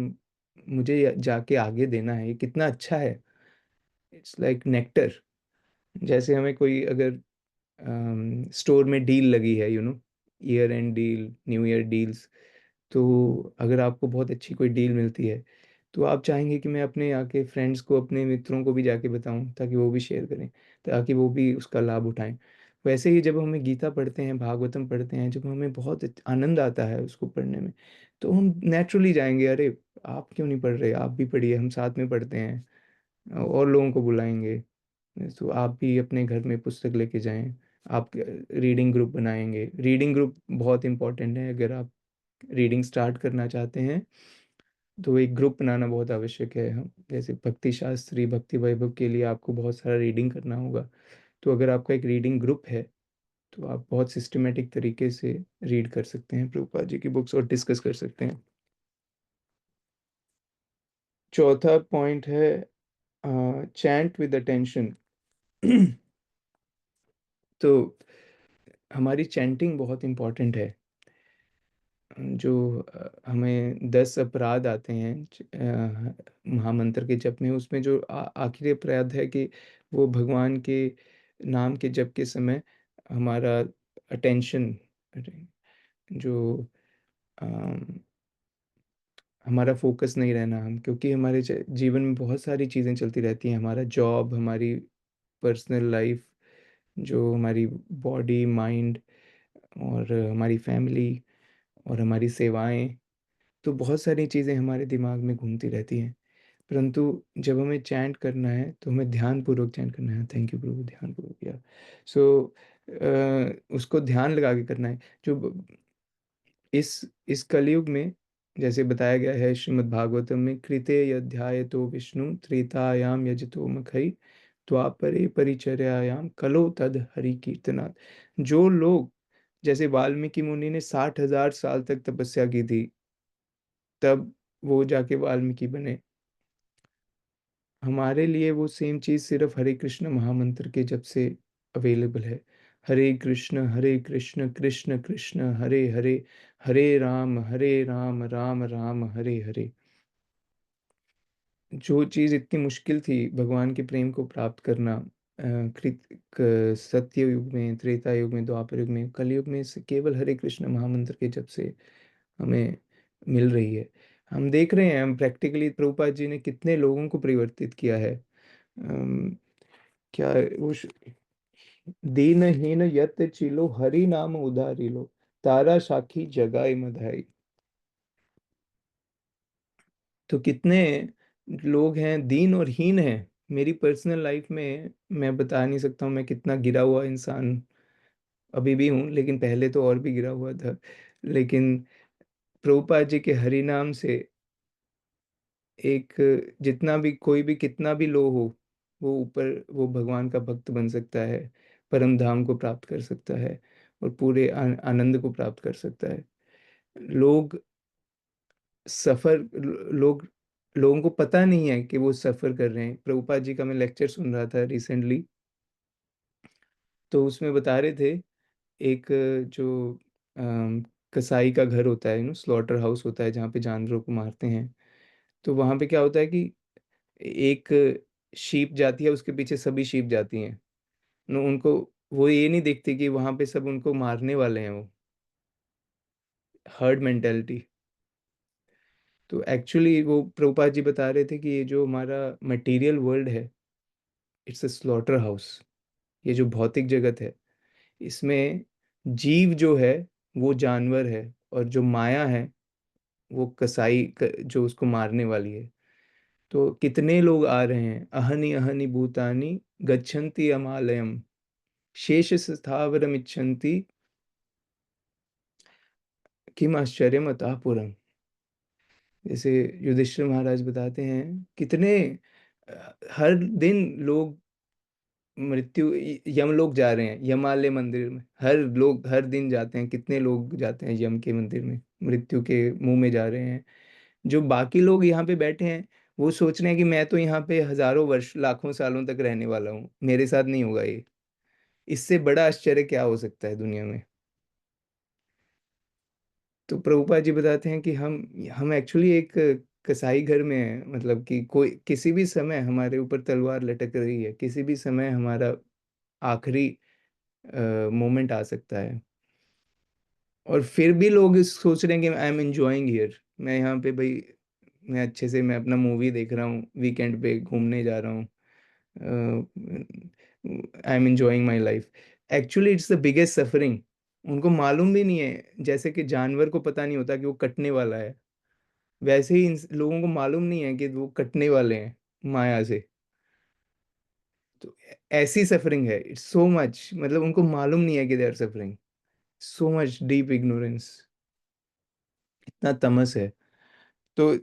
मुझे जाके आगे देना है, ये कितना अच्छा है। It's like nectar. जैसे हमें कोई अगर स्टोर में डील लगी है, year and deal, new year deals, तो अगर आपको बहुत अच्छी कोई डील मिलती है, तो आप चाहेंगे कि मैं अपने यहाँ के फ्रेंड्स को, अपने मित्रों को भी जाके बताऊं, ताकि वो भी शेयर करें, ताकि वो भी उसका लाभ उठाएं। वैसे ही जब हमें गीता पढ़ते हैं, भागवतम पढ़ते हैं, जब हमें बहुत आनंद आता है उसको पढ़ने में, तो हम नेचुरली जाएंगे, अरे आप क्यों नहीं पढ़ रहे, आप भी पढ़िए, हम साथ में पढ़ते हैं, और लोगों को बुलाएंगे। तो आप भी अपने घर में पुस्तक लेके जाएं, आप रीडिंग ग्रुप बनाएंगे। रीडिंग ग्रुप बहुत इंपॉर्टेंट है। अगर आप रीडिंग स्टार्ट करना चाहते हैं तो एक ग्रुप बनाना बहुत आवश्यक है। हम जैसे भक्ति शास्त्री, भक्ति वैभव के लिए आपको बहुत सारा रीडिंग करना होगा। तो अगर आपका एक रीडिंग ग्रुप है तो आप बहुत सिस्टमेटिक तरीके से रीड कर सकते हैं प्रभुपाद जी की बुक्स और डिस्कस कर सकते हैं। चौथा पॉइंट है चैंट विद अटेंशन। तो हमारी चैंटिंग बहुत इम्पॉर्टेंट है। जो हमें 10 अपराध आते हैं महामंत्र के जप में, उसमें जो आखिरी अपराध है कि वो भगवान के नाम के जप के समय हमारा अटेंशन, जो अम, हमारा फोकस नहीं रहना, हम क्योंकि हमारे जीवन में बहुत सारी चीज़ें चलती रहती हैं, हमारा जॉब, हमारी पर्सनल लाइफ, जो हमारी बॉडी माइंड, और हमारी फैमिली, और हमारी सेवाएं। तो बहुत सारी चीज़ें हमारे दिमाग में घूमती रहती हैं। परंतु जब हमें चैंट करना है तो हमें ध्यानपूर्वक चैंट करना है। थैंक यू प्रभु, ध्यानपूर्वक किया। सो उसको ध्यान लगा के करना है। जो इस कलयुग में, जैसे बताया गया है श्रीमद् भागवतम में, कृते अध्याय तो विष्णु त्रेतायाम यजतो मखई द्वापरे परिचर्यायाम कलो तद हरि कीर्तनात्। जो लोग, जैसे वाल्मीकि मुनि ने 60,000 साल तक तपस्या की थी, तब वो जाके वाल्मीकि बने। हमारे लिए वो सेम चीज़ सिर्फ हरे कृष्ण महामंत्र के जब से अवेलेबल है। हरे कृष्ण कृष्ण कृष्ण हरे हरे, हरे राम राम राम हरे हरे। जो चीज़ इतनी मुश्किल थी भगवान के प्रेम को प्राप्त करना, सत्य युग में, त्रेता युग में, द्वापर युग में, कलयुग में, केवल हरे कृष्ण महामंत्र के जब से हमें मिल रही है। हम देख रहे हैं, हम प्रैक्टिकली प्रभुपाद जी ने कितने लोगों को परिवर्तित किया है। अम, क्या वो दीनहीन यत चिलो हरि नाम उधारी लो, तारा साखी जगाई मधाई। तो कितने लोग हैं दीन और हीन हैं। मेरी पर्सनल लाइफ में मैं बता नहीं सकता हूँ मैं कितना गिरा हुआ इंसान अभी भी हूँ, लेकिन पहले तो और भी गिरा हुआ था। लेकिन प्रभुपाद जी के हरि नाम से एक, जितना भी कोई भी कितना भी लो हो, वो ऊपर, वो भगवान का भक्त बन सकता है, परम धाम को प्राप्त कर सकता है, और पूरे आनंद को प्राप्त कर सकता है। लोग सफ़र लोग लोगों को पता नहीं है कि वो सफ़र कर रहे हैं। प्रभुपाद जी का मैं लेक्चर सुन रहा था रिसेंटली, तो उसमें बता रहे थे एक, जो कसाई का घर होता है, स्लॉटर हाउस होता है जहाँ पे जानवरों को मारते हैं। तो वहाँ पे क्या होता है कि एक शीप जाती है, उसके पीछे सभी शीप जाती हैं। उनको, वो ये नहीं देखते कि वहाँ पे सब उनको मारने वाले हैं, वो हर्ड मेंटेलिटी। तो एक्चुअली वो प्रभुपाद जी बता रहे थे कि ये जो हमारा मटेरियल वर्ल्ड है, इट्स अ स्लॉटर हाउस। ये जो भौतिक जगत है, इसमें जीव जो है वो जानवर है, और जो माया है वो कसाई जो उसको मारने वाली है। तो कितने लोग आ रहे हैं, अहनि अहनि भूतानि गच्छन्ति अमालयम शेष स्थावरमिच्छन्ति किम आश्चर्यम अतः पुरम। जैसे युधिष्ठिर महाराज बताते हैं, कितने हर दिन लोग मृत्यु यमलोक जा रहे हैं, यमालय मंदिर में हर लोग हर दिन जाते हैं, कितने लोग जाते हैं यम के मंदिर में, मृत्यु के मुंह में जा रहे हैं। जो बाकी लोग यहाँ पे बैठे हैं, वो सोच रहे हैं कि मैं तो यहाँ पे हजारों वर्ष लाखों सालों तक रहने वाला हूँ, मेरे साथ नहीं होगा ये। इससे बड़ा आश्चर्य क्या हो सकता है दुनिया में। तो प्रभुपाद जी बताते हैं कि हम एक्चुअली एक कसाई घर में हैं, मतलब कि कोई किसी भी समय हमारे ऊपर तलवार लटक रही है, किसी भी समय हमारा आखिरी मोमेंट आ सकता है। और फिर भी लोग इस सोच रहे हैं कि आई एम एंजॉइंग हियर, मैं यहाँ पे भाई, मैं अच्छे से मैं अपना मूवी देख रहा हूँ, वीकेंड पे घूमने जा रहा हूँ, I am enjoying my life. Actually it's the biggest suffering. उनको मालूम भी नहीं है, जैसे कि जानवर को पता नहीं होता कि वो कटने वाला है, वैसे ही इन लोगों को मालूम नहीं है कि वो कटने वाले हैं माया से। तो ऐसी सफरिंग है, इट्स सो मच, मतलब उनको मालूम नहीं है कि they are suffering. So much deep ignorance, इतना तमस है। तो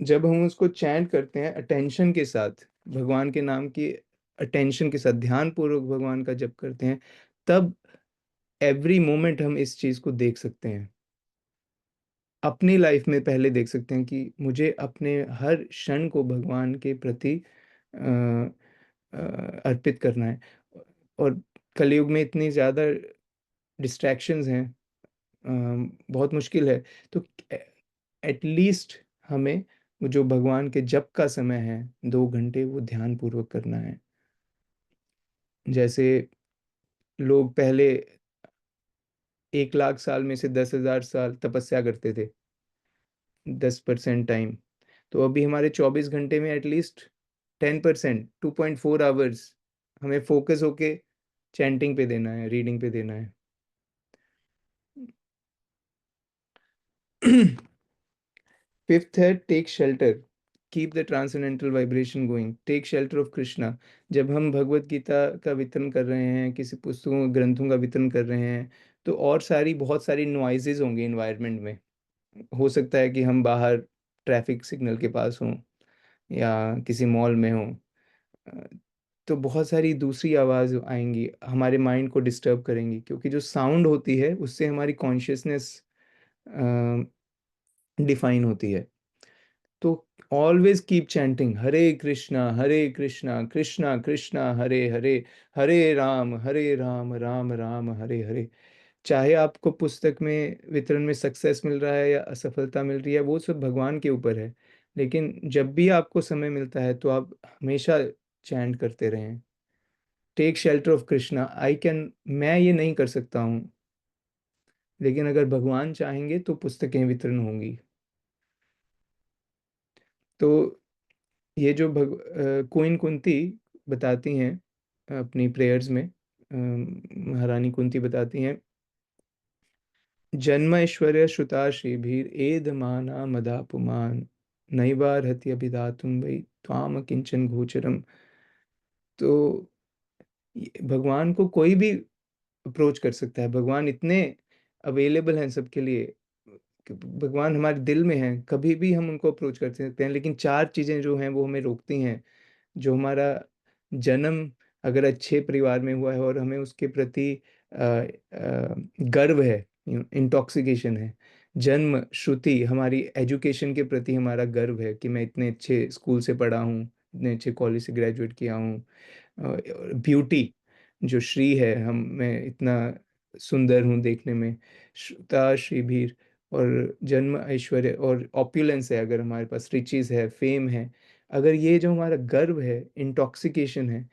जब हम उसको चैंट करते हैं अटेंशन के साथ, भगवान के नाम की अटेंशन के साथ ध्यान पूर्वक भगवान का जप करते हैं, तब एवरी मोमेंट हम इस चीज को देख सकते हैं, अपनी लाइफ में पहले देख सकते हैं कि मुझे अपने हर क्षण को भगवान के प्रति अ, अर्पित करना है। और कलयुग में इतनी ज़्यादा डिस्ट्रैक्शंस हैं, बहुत मुश्किल है। तो एटलीस्ट हमें वो जो भगवान के जप का समय है, 2 घंटे, वो ध्यान पूर्वक करना है। जैसे लोग पहले 1 लाख साल में से 10,000 साल तपस्या करते थे, 10% टाइम। तो अभी हमारे 24 घंटे में एटलीस्ट 10%, 2.4 आवर्स हमें फोकस होके चैंटिंग पे देना है, रीडिंग पे देना है। फिफ्थ है take shelter, keep the transcendental vibration going, take shelter of Krishna. जब हम भगवत गीता का वितरण कर रहे हैं, किसी पुस्तकों ग्रंथों का वितरण कर रहे हैं, तो और सारी बहुत सारी नॉइजेज होंगे इन्वायरमेंट में। हो सकता है कि हम बाहर ट्रैफिक सिग्नल के पास हों, या किसी मॉल में हों, अ, तो बहुत सारी दूसरी आवाज़ आएंगी, हमारे माइंड को डिस्टर्ब करेंगी, क्योंकि जो साउंड होती है उससे हमारी कॉन्शियसनेस डिफाइन होती है। तो ऑलवेज कीप चैंटिंग हरे कृष्णा कृष्णा कृष्णा हरे हरे, हरे राम राम राम हरे हरे। चाहे आपको पुस्तक में वितरण में सक्सेस मिल रहा है या असफलता मिल रही है, वो सब भगवान के ऊपर है। लेकिन जब भी आपको समय मिलता है तो आप हमेशा चैंट करते रहें, take shelter of Krishna. I can, मैं ये नहीं कर सकता हूँ, लेकिन अगर भगवान चाहेंगे तो पुस्तकें वितरण होंगी। तो ये जो क्वीन कुंती बताती हैं अपनी प्रेयर्स में, महारानी कुंती बताती हैं, जन्म ऐश्वर्य श्रुता श्रीभीर एदमाना मदापुमान नैवार हति अभिधातुम वै त्वाम किंचन गोचरम। तो भगवान को कोई भी अप्रोच कर सकता है, भगवान इतने अवेलेबल हैं सबके लिए कि भगवान हमारे दिल में हैं, कभी भी हम उनको अप्रोच कर सकते हैं। लेकिन 4 चीज़ें जो हैं वो हमें रोकती हैं। जो हमारा जन्म अगर अच्छे परिवार में हुआ है और हमें उसके प्रति गर्व है, इंटॉक्सिकेशन है। जन्म श्रुति, हमारी एजुकेशन के प्रति हमारा गर्व है कि मैं इतने अच्छे स्कूल से पढ़ा हूँ, इतने अच्छे कॉलेज से ग्रेजुएट किया हूँ। ब्यूटी, जो श्री है, हम मैं इतना सुंदर हूँ देखने में, श्रुता श्रीभीर। और जन्म ऐश्वर्य और ऑप्युलेंस है, अगर हमारे पास रिचेज है, फेम है, अगर ये जो हमारा गर्व है, इंटॉक्सिकेशन है,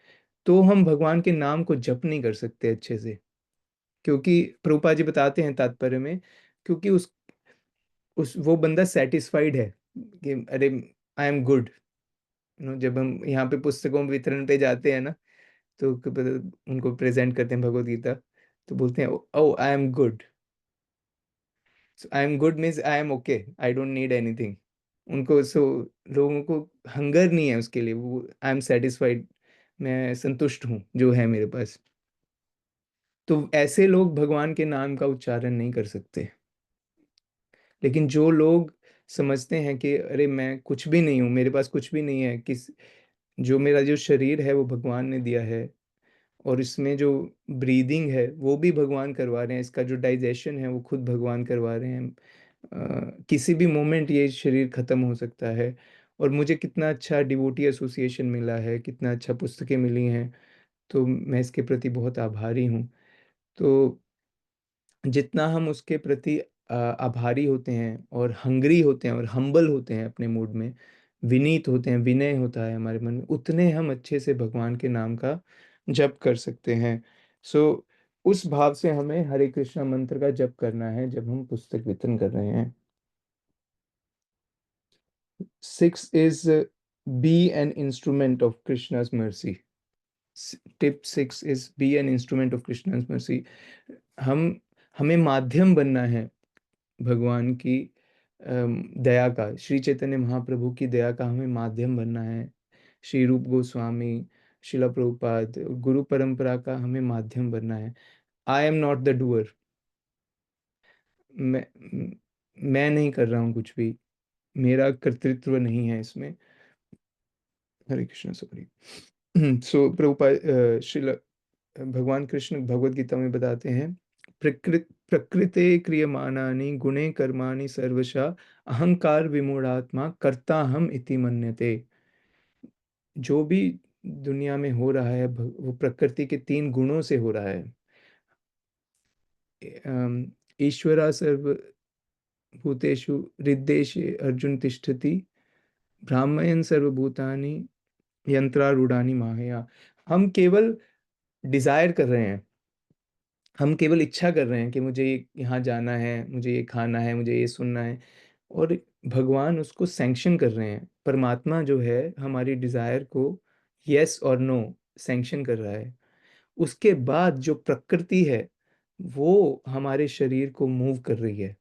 तो हम भगवान के नाम को जप नहीं कर सकते अच्छे से। क्योंकि प्रभुपाद जी बताते हैं तात्पर्य में, क्योंकि उस वो बंदा सेटिस्फाइड है कि अरे आई एम गुड। जब हम यहाँ पे पुस्तकों में वितरण पे जाते हैं ना, तो उनको प्रेजेंट करते हैं भगवत गीता, तो बोलते हैं oh I am good. I am good means I am okay, I don't need anything. उनको लोगों को हंगर नहीं है उसके लिए, वो आई एम सेटिस्फाइड, मैं संतुष्ट हूँ जो है मेरे पास। तो ऐसे लोग भगवान के नाम का उच्चारण नहीं कर सकते। लेकिन जो लोग समझते हैं कि अरे मैं कुछ भी नहीं हूँ, मेरे पास कुछ भी नहीं है, किस जो मेरा जो शरीर है वो भगवान ने दिया है, और इसमें जो ब्रीदिंग है वो भी भगवान करवा रहे हैं, इसका जो डाइजेशन है वो खुद भगवान करवा रहे हैं। किसी भी मोमेंट ये शरीर खत्म हो सकता है। और मुझे कितना अच्छा डिवोटी एसोसिएशन मिला है, कितना अच्छा पुस्तकें मिली हैं, तो मैं इसके प्रति बहुत आभारी हूँ। तो जितना हम उसके प्रति आभारी होते हैं और हंग्री होते हैं और हम्बल होते हैं अपने मूड में, विनीत होते हैं, विनय होता है हमारे मन में, उतने हम अच्छे से भगवान के नाम का जप कर सकते हैं। सो उस भाव से हमें हरे कृष्णा मंत्र का जप करना है जब हम पुस्तक वितरण कर रहे हैं। 6 is be an instrument of Krishna's mercy. Tip 6 is be an instrument of Krishna's mercy. हम हमें माध्यम बनना है भगवान की दया का, श्री चैतन्य महाप्रभु की दया का हमें माध्यम बनना है। श्री रूप गोस्वामी, शिला प्रभुपाद, गुरु परंपरा का हमें माध्यम बनना है। I am not the doer. मैं मैं नहीं कर रहा हूँ कुछ भी, मेरा कर्तृत्व नहीं है इसमें। हरे कृष्ण, सॉरी। सो प्रभुपाद श्रील भगवान कृष्ण भगवत गीता में बताते हैं, प्रकृते क्रियमाणानि गुणे कर्माणि सर्वशः अहंकार विमूढ़ात्मा कर्ता हम इति मन्यते। जो भी दुनिया में हो रहा है वो प्रकृति के 3 गुणों से हो रहा है। ईश्वरा सर्वभूतेषु हृद्देशे अर्जुन तिष्ठति, ब्राह्मयन सर्वभूतानि यंत्रारूढ़ानि माया। हम केवल डिजायर कर रहे हैं, हम केवल इच्छा कर रहे हैं कि मुझे यहाँ जाना है, मुझे ये खाना है, मुझे ये सुनना है, और भगवान उसको सैंक्शन कर रहे हैं। परमात्मा जो है हमारी डिजायर को यस और नो सैंक्शन कर रहा है। उसके बाद जो प्रकृति है वो हमारे शरीर को मूव कर रही है,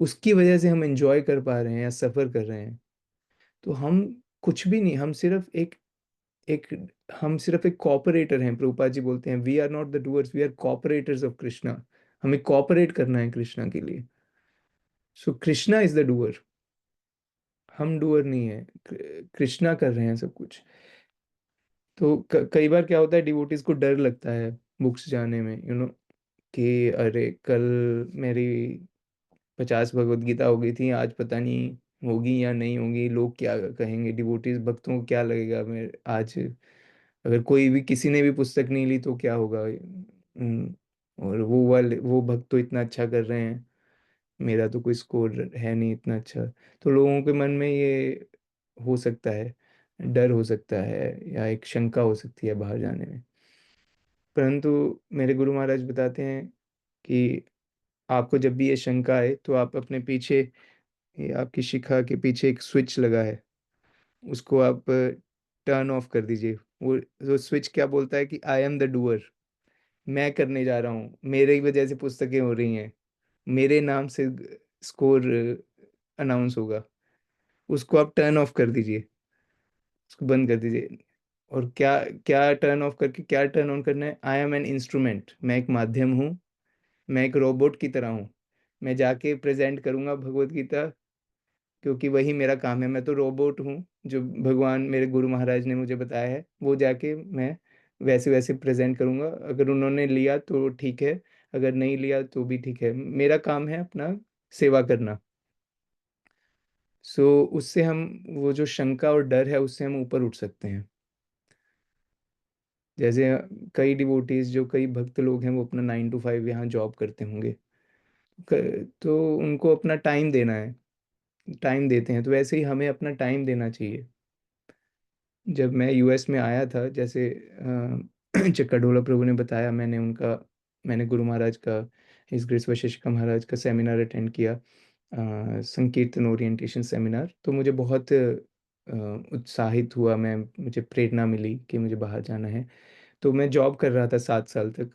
उसकी वजह से हम एंजॉय कर पा रहे हैं या सफर कर रहे हैं। तो हम कुछ भी नहीं, एक हम सिर्फ एक कॉपरेटर हैं। प्रभुपाद जी बोलते हैं we are not the doers, we are cooperators of Krishna. हमें कॉपरेट करना है कृष्णा के लिए। So Krishna is the doer, हम डूअर नहीं है, कृष्णा कर रहे हैं सब कुछ। तो कई बार क्या होता है, डिवोटीज को डर लगता है बुक्स जाने में, कि अरे कल मेरी 50 भगवत गीता हो गई थी, आज पता नहीं होगी या नहीं होगी, लोग क्या कहेंगे, डिवोटीज भक्तों को क्या लगेगा, मेरे आज अगर कोई भी किसी ने भी पुस्तक नहीं ली तो क्या होगा। और वो भक्त तो इतना अच्छा कर रहे हैं, मेरा तो कोई स्कोर है नहीं इतना अच्छा। तो लोगों के मन में ये हो सकता है, डर हो सकता है, या एक शंका हो सकती है बाहर जाने में। परंतु मेरे गुरु महाराज बताते हैं कि आपको जब भी ये शंका आए तो आप अपने पीछे, ये आपकी शिखा के पीछे एक स्विच लगा है, उसको आप टर्न ऑफ कर दीजिए। वो स्विच क्या बोलता है कि आई एम द डूअर, मैं करने जा रहा हूँ, मेरे ही वजह से पुस्तकें हो रही हैं, मेरे नाम से स्कोर अनाउंस होगा। उसको आप टर्न ऑफ कर दीजिए, उसको बंद कर दीजिए। और क्या क्या टर्न ऑफ करके क्या टर्न ऑन करना है, आई एम एन इंस्ट्रूमेंट, मैं एक माध्यम हूँ, मैं एक रोबोट की तरह हूँ। मैं जाके प्रेजेंट करूँगा भगवत गीता, क्योंकि वही मेरा काम है। मैं तो रोबोट हूँ, जो भगवान मेरे गुरु महाराज ने मुझे बताया है वो जाके मैं वैसे वैसे प्रेजेंट करूँगा। अगर उन्होंने लिया तो ठीक है, अगर नहीं लिया तो भी ठीक है, मेरा काम है अपना सेवा करना। सो उससे हम, वो जो शंका और डर है उससे हम ऊपर उठ सकते हैं। जैसे कई डिवोटीज, जो कई भक्त लोग हैं, वो अपना 9 to 5 यहाँ जॉब करते होंगे, तो उनको अपना टाइम देना है, टाइम देते हैं, तो वैसे ही हमें अपना टाइम देना चाहिए। जब मैं यूएस में आया था, जैसे चक्करडोला प्रभु ने बताया, मैंने गुरु महाराज का, हिज ग्रेस वशिष्ठ महाराज का सेमिनार अटेंड किया, संकीर्तन ओरिएंटेशन सेमिनार। तो मुझे बहुत उत्साहित हुआ मैं, मुझे प्रेरणा मिली कि मुझे बाहर जाना है। तो मैं जॉब कर रहा था 7 साल तक।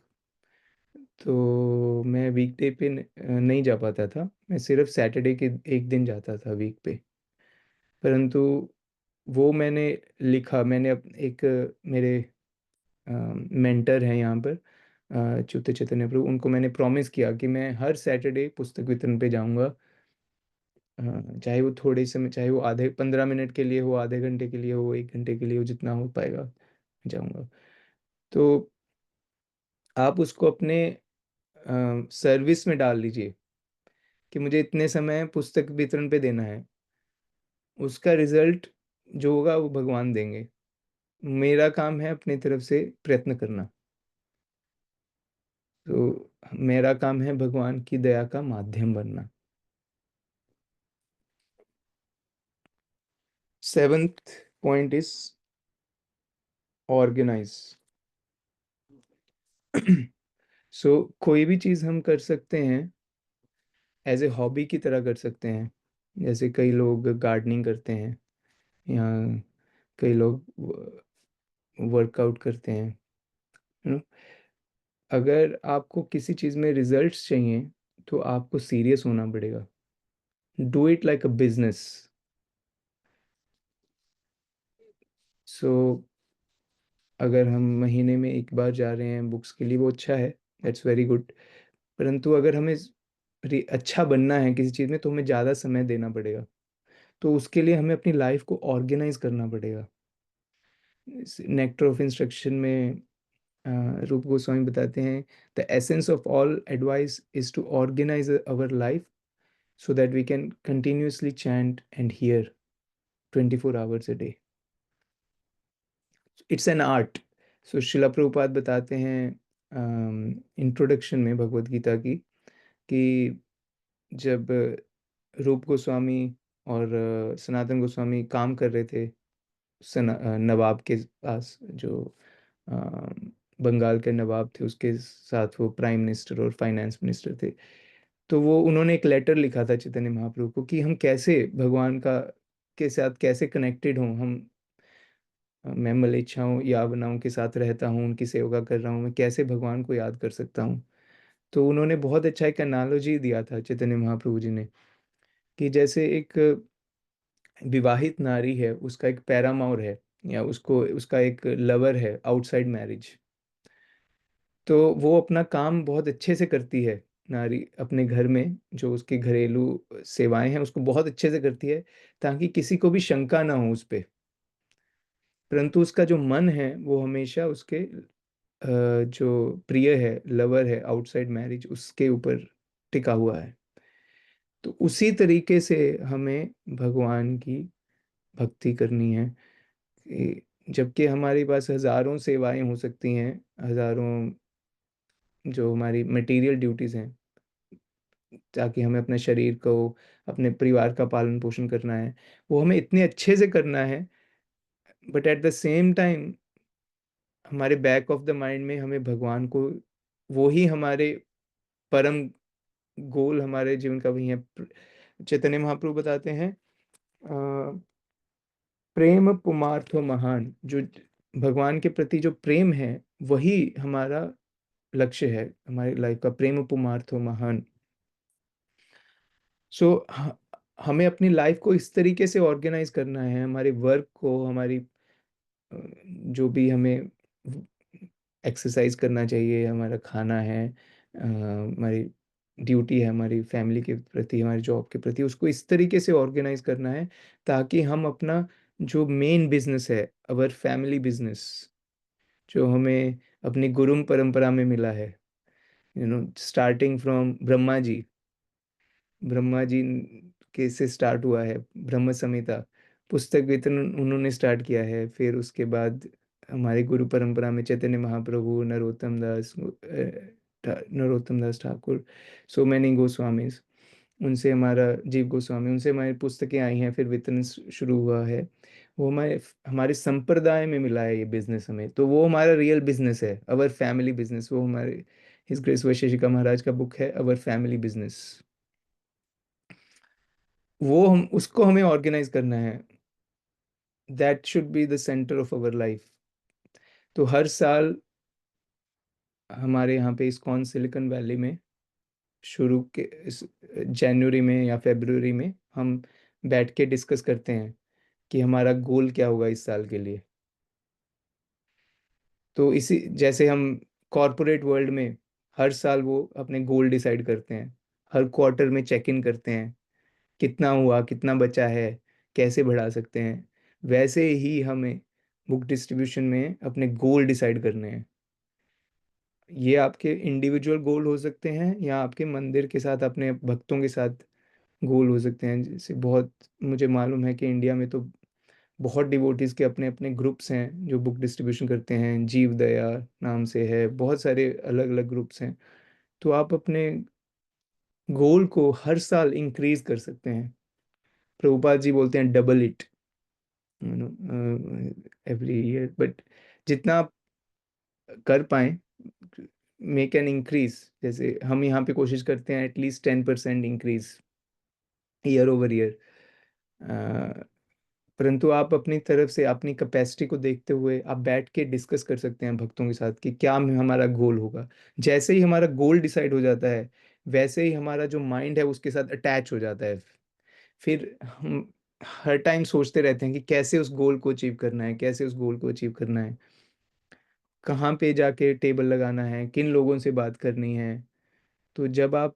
तो मैं वीकडे पे नहीं जा पाता था, मैं सिर्फ सैटरडे के एक दिन जाता था वीक पे। परंतु वो मैंने लिखा, मैंने एक मेरे मेंटर हैं यहाँ पर, च्युत चैतन्य प्रभु, उनको मैंने प्रॉमिस किया कि मैं हर सैटरडे पुस्तक वितरण पे जाऊँगा। चाहे वो थोड़े समय, चाहे वो आधे 15 मिनट के लिए हो, आधे घंटे के लिए हो, 1 घंटे के लिए हो, जितना हो पाएगा जाऊँगा। तो आप उसको अपने सर्विस में डाल लीजिए कि मुझे इतने समय पुस्तक वितरण पे देना है। उसका रिजल्ट जो होगा वो भगवान देंगे। मेरा काम है अपनी तरफ से प्रयत्न करना। तो मेरा काम है भगवान की दया का माध्यम बनना। Seventh point is organise. So कोई भी चीज़ हम कर सकते हैं एज ए हॉबी की तरह कर सकते हैं। जैसे कई लोग गार्डनिंग करते हैं, या कई लोग वर्कआउट करते हैं, यू नो। अगर आपको किसी चीज़ में रिजल्ट्स चाहिए तो आपको सीरियस होना पड़ेगा। Do it like a business. So अगर हम महीने में एक बार जा रहे हैं बुक्स के लिए, वो अच्छा है, दैट्स वेरी गुड। परंतु अगर हमें अच्छा बनना है किसी चीज़ में, तो हमें ज़्यादा समय देना पड़ेगा। तो उसके लिए हमें अपनी लाइफ को ऑर्गेनाइज करना पड़ेगा। नेक्टर ऑफ इंस्ट्रक्शन में रूप गोस्वामी बताते हैं, the essence of all advice is to organise our life so that we can continuously chant and hear 24 hours a day. It's an art. So शिला प्रभुपाद बताते हैं इंट्रोडक्शन में भगवत गीता की, कि जब रूप गोस्वामी और सनातन गोस्वामी काम कर रहे थे नवाब के पास, जो अ, बंगाल के नवाब थे, उसके साथ वो प्राइम मिनिस्टर और फाइनेंस मिनिस्टर थे। तो वो उन्होंने एक लेटर लिखा था चैतन्य महाप्रभु को कि हम कैसे भगवान का के साथ कैसे कनेक्टेड हों हम। मैं मलेच्छाओं यावनाओं के साथ रहता हूँ, उनकी सेवा कर रहा हूँ, मैं कैसे भगवान को याद कर सकता हूँ। तो उन्होंने बहुत अच्छा एक एनालॉजी दिया था चैतन्य महाप्रभु जी ने, कि जैसे एक विवाहित नारी है, उसका एक पैरामाउर है, या उसको उसका एक लवर है आउटसाइड मैरिज। तो वो अपना काम बहुत अच्छे से करती है, नारी अपने घर में जो उसके घरेलू सेवाएं हैं उसको बहुत अच्छे से करती है, ताकि किसी को भी शंका ना हो उस पे। परंतु उसका जो मन है वो हमेशा उसके जो प्रिय है, लवर है आउटसाइड मैरिज, उसके ऊपर टिका हुआ है। तो उसी तरीके से हमें भगवान की भक्ति करनी है, जबकि हमारे पास हजारों सेवाएं हो सकती हैं, हजारों जो हमारी मटेरियल ड्यूटीज हैं, ताकि हमें अपने शरीर को, अपने परिवार का पालन पोषण करना है, वो हमें इतने अच्छे से करना है। But at the same time हमारे बैक ऑफ द माइंड में हमें भगवान को, वो ही हमारे परम गोल, हमारे जीवन का वही है। चैतन्य महाप्रभु बताते हैं, प्रेम पुमार्थो महान, जो भगवान के प्रति जो प्रेम है वही हमारा लक्ष्य है, हमारी लाइफ का प्रेम पुमार्थो महान। सो हमें अपनी लाइफ को इस तरीके से ऑर्गेनाइज करना है, हमारे वर्क को, हमारी जो भी हमें एक्सरसाइज करना चाहिए, हमारा खाना है, हमारी ड्यूटी है, हमारी फैमिली के प्रति, हमारी जॉब के प्रति, उसको इस तरीके से ऑर्गेनाइज करना है ताकि हम अपना जो मेन बिजनेस है, अवर फैमिली बिजनेस, जो हमें अपनी गुरु परंपरा में मिला है, स्टार्टिंग फ्रॉम ब्रह्मा जी, ब्रह्मा जी के से स्टार्ट हुआ है ब्रह्म संहिता, पुस्तक वितरण उन्होंने स्टार्ट किया है। फिर उसके बाद हमारे गुरु परंपरा में चैतन्य महाप्रभु, नरोत्तम दास ठाकुर, सो मैनी गोस्वामीज, उनसे हमारा जीव गोस्वामी, उनसे हमारी पुस्तकें आई हैं, फिर वितरण शुरू हुआ है। वो हमारे हमारे संप्रदाय में मिला है ये बिजनेस हमें, तो वो हमारा रियल बिजनेस है, अवर फैमिली बिजनेस। वो हमारे हिज ग्रेस वैशेषिका महाराज का बुक है अवर फैमिली बिजनेस। वो हम उसको हमें ऑर्गेनाइज करना है, that should be the centre of our life. तो हर साल हमारे यहाँ पे इस्कॉन सिलिकॉन वैली में शुरू के इस जनवरी में या फरवरी में हम बैठ के डिस्कस करते हैं कि हमारा गोल क्या होगा इस साल के लिए। तो इसी जैसे हम कॉरपोरेट वर्ल्ड में हर साल वो अपने गोल डिसाइड करते हैं, हर क्वार्टर में चेक इन करते हैं कितना हुआ, कितना बचा है, कैसे बढ़ा सकते हैं, वैसे ही हमें बुक डिस्ट्रीब्यूशन में अपने गोल डिसाइड करने हैं। ये आपके इंडिविजुअल गोल हो सकते हैं या आपके मंदिर के साथ अपने भक्तों के साथ गोल हो सकते हैं। जैसे बहुत मुझे मालूम है कि इंडिया में तो बहुत डिवोटीज के अपने अपने ग्रुप्स हैं जो बुक डिस्ट्रीब्यूशन करते हैं, जीव दया नाम से है, बहुत सारे अलग अलग ग्रुप्स हैं। तो आप अपने गोल को हर साल इंक्रीज कर सकते हैं। प्रभुपाद जी बोलते हैं double it every year, but जितना आप कर पाए मेक एन इंक्रीज। जैसे हम यहाँ पे कोशिश करते हैं at least 10% increase year over year. परंतु आप अपनी तरफ से अपनी कैपेसिटी को देखते हुए आप बैठ के डिस्कस कर सकते हैं भक्तों के साथ कि क्या हमारा गोल होगा। जैसे ही हमारा गोल डिसाइड हो जाता है वैसे ही हमारा जो माइंड है उसके साथ अटैच हो जाता है। फिर हम हर टाइम सोचते रहते हैं कि कैसे उस गोल को अचीव करना है, कैसे उस गोल को अचीव करना है, कहाँ पे जाके टेबल लगाना है, किन लोगों से बात करनी है। तो जब आप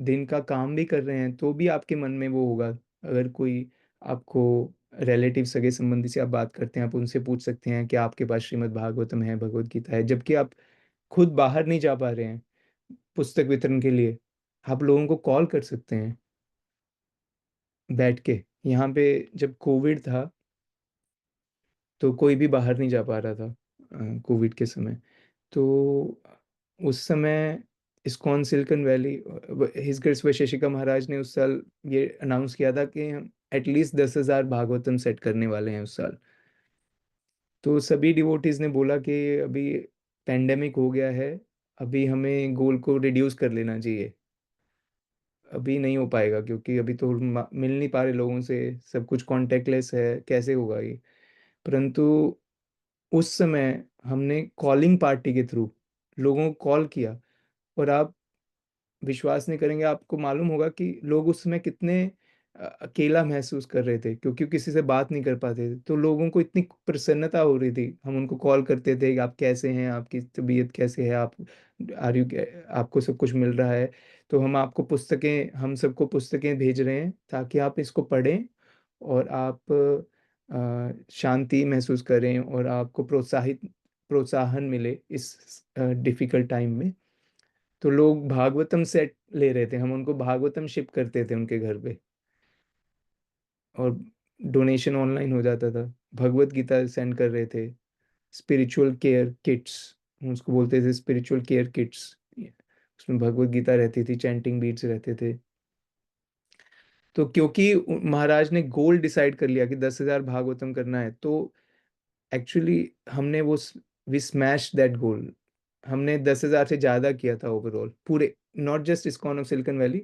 दिन का काम भी कर रहे हैं तो भी आपके मन में वो होगा। अगर कोई आपको रिलेटिव सगे संबंधी से आप बात करते हैं, आप उनसे पूछ सकते हैं कि आपके पास श्रीमद् भागवतम है, भगवत गीता है, जबकि आप खुद बाहर नहीं जा पा रहे हैं पुस्तक वितरण के लिए। आप लोगों को कॉल कर सकते हैं बैठ के। यहाँ पे जब कोविड था तो कोई भी बाहर नहीं जा पा रहा था कोविड के समय। तो उस समय ISKCON silicon valley, his grace Vaishesika Maharaj ने उस साल ये अनाउंस किया था कि हम एटलीस्ट 10,000 भागवतम सेट करने वाले हैं उस साल। तो सभी डिवोटीज ने बोला कि अभी पेंडेमिक हो गया है, अभी हमें गोल को रिड्यूस कर लेना चाहिए, अभी नहीं हो पाएगा क्योंकि अभी तो मिल नहीं पा रहे लोगों से, सब कुछ कॉन्टेक्टलेस है, कैसे होगा ये। परंतु उस समय हमने कॉलिंग पार्टी के थ्रू लोगों को कॉल किया। और आप विश्वास नहीं करेंगे, आपको मालूम होगा कि लोग उस समय कितने अकेला महसूस कर रहे थे क्योंकि किसी से बात नहीं कर पाते थे। तो लोगों को इतनी प्रसन्नता हो रही थी, हम उनको कॉल करते थे कि आप कैसे हैं, आपकी तबीयत कैसे है, आप आर यू, आपको सब कुछ मिल रहा है। तो हम आपको पुस्तकें, हम सबको पुस्तकें भेज रहे हैं ताकि आप इसको पढ़ें और आप शांति महसूस करें और आपको प्रोत्साहन मिले इस डिफिकल्ट टाइम में। तो लोग भागवतम सेट ले रहे थे, हम उनको भागवतम शिप करते थे उनके घर पे, और डोनेशन ऑनलाइन हो जाता था। भगवत गीता सेंड कर रहे थे, स्पिरिचुअल केयर किट्स, उसको बोलते थे स्पिरिचुअल केयर किट्स। उसमें भगवत गीता रहती थी, चैंटिंग बीट्स रहते थे। तो क्योंकि महाराज ने गोल डिसाइड कर लिया कि 10,000 भागवतम करना है, तो एक्चुअली हमने वो वी स्मैश दैट गोल। हमने 10,000 से ज़्यादा किया था ओवरऑल पूरे, not just ISKCON of silicon valley,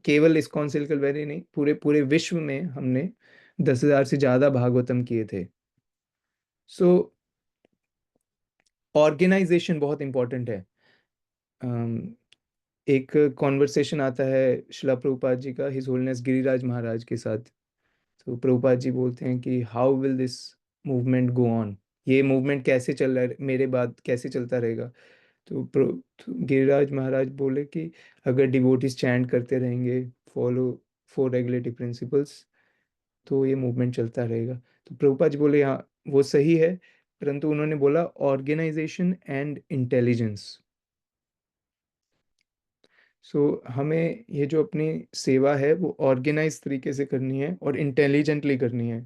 केवल इस्कॉन सिलिकॉन वैली नहीं, पूरे पूरे विश्व में हमने 10,000 से ज़्यादा भागवतम किए थे। सो ऑर्गेनाइजेशन बहुत इंपॉर्टेंट है। अम, एक कॉन्वर्सेशन आता है शिला प्रभुपाद जी का हिज होलीनेस गिरिराज महाराज के साथ। तो प्रभुपाद जी बोलते हैं कि how will this movement go on, ये मूवमेंट कैसे चल रहा है, मेरे बाद कैसे चलता रहेगा। तो गिरिराज महाराज बोले कि अगर डिवोटीज चैंट करते रहेंगे, फॉलो 4 रेगुलेटिव प्रिंसिपल्स, तो ये मूवमेंट चलता रहेगा। तो प्रभुपाद जी बोले हाँ वो सही है, परंतु उन्होंने बोला ऑर्गेनाइजेशन एंड इंटेलिजेंस। सो हमें ये जो अपनी सेवा है वो ऑर्गेनाइज तरीके से करनी है और इंटेलिजेंटली करनी है।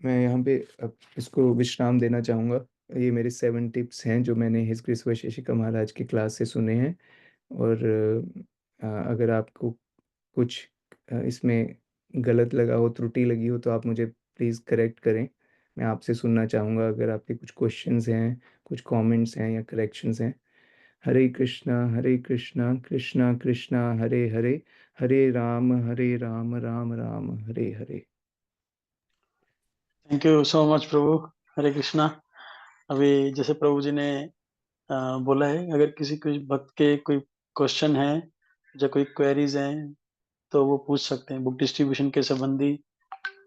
मैं यहाँ पे अब इसको विश्राम देना चाहूँगा। ये मेरे 7 टिप्स हैं जो मैंने हिज ग्रेस वैशेषिका महाराज की क्लास से सुने हैं। और अगर आपको कुछ इसमें गलत लगा हो, त्रुटि लगी हो, तो आप मुझे प्लीज़ करेक्ट करें। मैं आपसे सुनना चाहूँगा अगर आपके कुछ क्वेश्चंस हैं, कुछ कमेंट्स हैं या करेक्शंस हैं। हरे कृष्णा कृष्णा कृष्णा हरे हरे, हरे राम राम राम हरे हरे। थैंक यू सो मच प्रभु। हरे कृष्णा। अभी जैसे प्रभु जी ने बोला है, अगर किसी कोई भक्त के कोई क्वेश्चन है या कोई क्वेरीज हैं तो वो पूछ सकते हैं, बुक डिस्ट्रीब्यूशन के संबंधी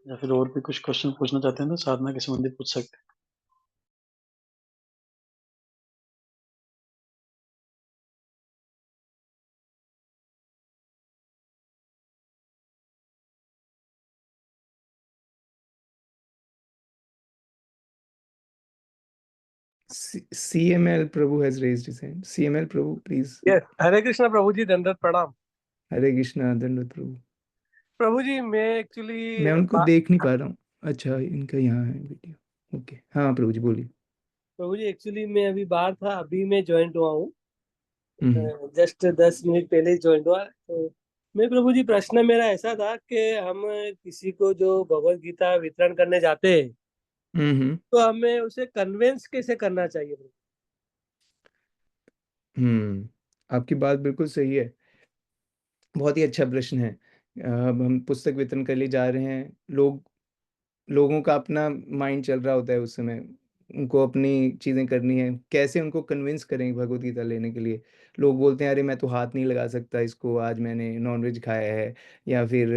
या फिर और भी कुछ क्वेश्चन पूछना चाहते हैं तो साधना के संबंधी पूछ सकते हैं। CML Prabhu has raised his hand. CML Prabhu, please. Yes, Hare Krishna Prabhu ji, दंडवत प्रणाम। हरे कृष्णा, दंडवत प्रभु। प्रभु जी, मैं एक्चुअली मैं उनको देख नहीं पा रहा हूँ। अच्छा, इनका यहाँ है वीडियो। ओके, हाँ प्रभु जी बोलिए। प्रभु जी, एक्चुअली मैं अभी बाहर था, अभी मैं ज्वाइन हुआ हूँ। हम्म जस्ट 10 मिनट पहले ही ज्वाइन हुआ। तो मैं प्रभु जी, प्रश्न मेरा ऐसा था कि हम किसी को जो भगवत गीता वितरण करने जाते हैं हम्म तो हमें उसे कन्वेंस कैसे करना चाहिए प्रभु? आपकी बात बिल्कुल सही है। बहुत ही अच्छा प्रश्न है। अब हम पुस्तक वितरण के लिए जा रहे हैं। लोगों का अपना माइंड चल रहा होता है उस समय। उनको अपनी चीज़ें करनी है, कैसे उनको कन्विंस करें भगवत गीता लेने के लिए। लोग बोलते हैं अरे मैं तो हाथ नहीं लगा सकता इसको, आज मैंने नॉनवेज खाया है। या फिर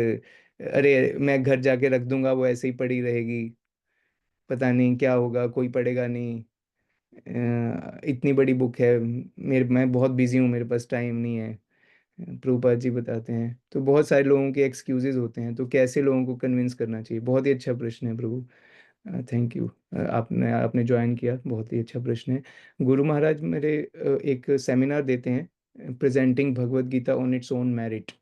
अरे मैं घर जाके रख दूंगा, वो ऐसे ही पड़ी रहेगी, पता नहीं क्या होगा, कोई पढ़ेगा नहीं। इतनी बड़ी बुक है, मैं बहुत बिजी हूँ, मेरे पास टाइम नहीं है। प्रभुपाद जी बताते हैं। तो बहुत सारे लोगों के एक्सक्यूजेज होते हैं, तो कैसे लोगों को कन्विंस करना चाहिए। बहुत ही अच्छा प्रश्न है प्रभु। Thank you. आपने आपने ज्वाइन किया, बहुत ही अच्छा प्रश्न है। गुरु महाराज मेरे एक सेमिनार देते हैं, presenting Bhagavad Gita on its own merit.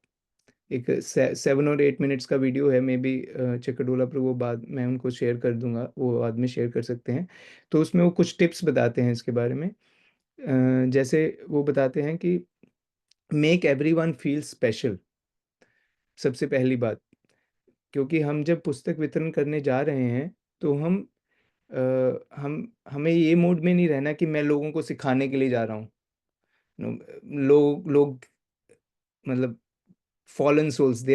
एक 7 और 8 मिनट्स का वीडियो है, मे बी चक्रडोला प्रभु बाद मैं उनको शेयर कर दूंगा, वो बाद में शेयर कर सकते हैं। तो उसमें वो कुछ टिप्स बताते हैं इसके बारे में। जैसे वो बताते हैं कि make every one feel special, सबसे पहली बात। क्योंकि हम जब पुस्तक वितरण करने जा रहे हैं तो हम हमें ये मूड में नहीं रहना कि मैं लोगों को सिखाने के लिए जा रहा हूँ। लोग मतलब fallen souls, they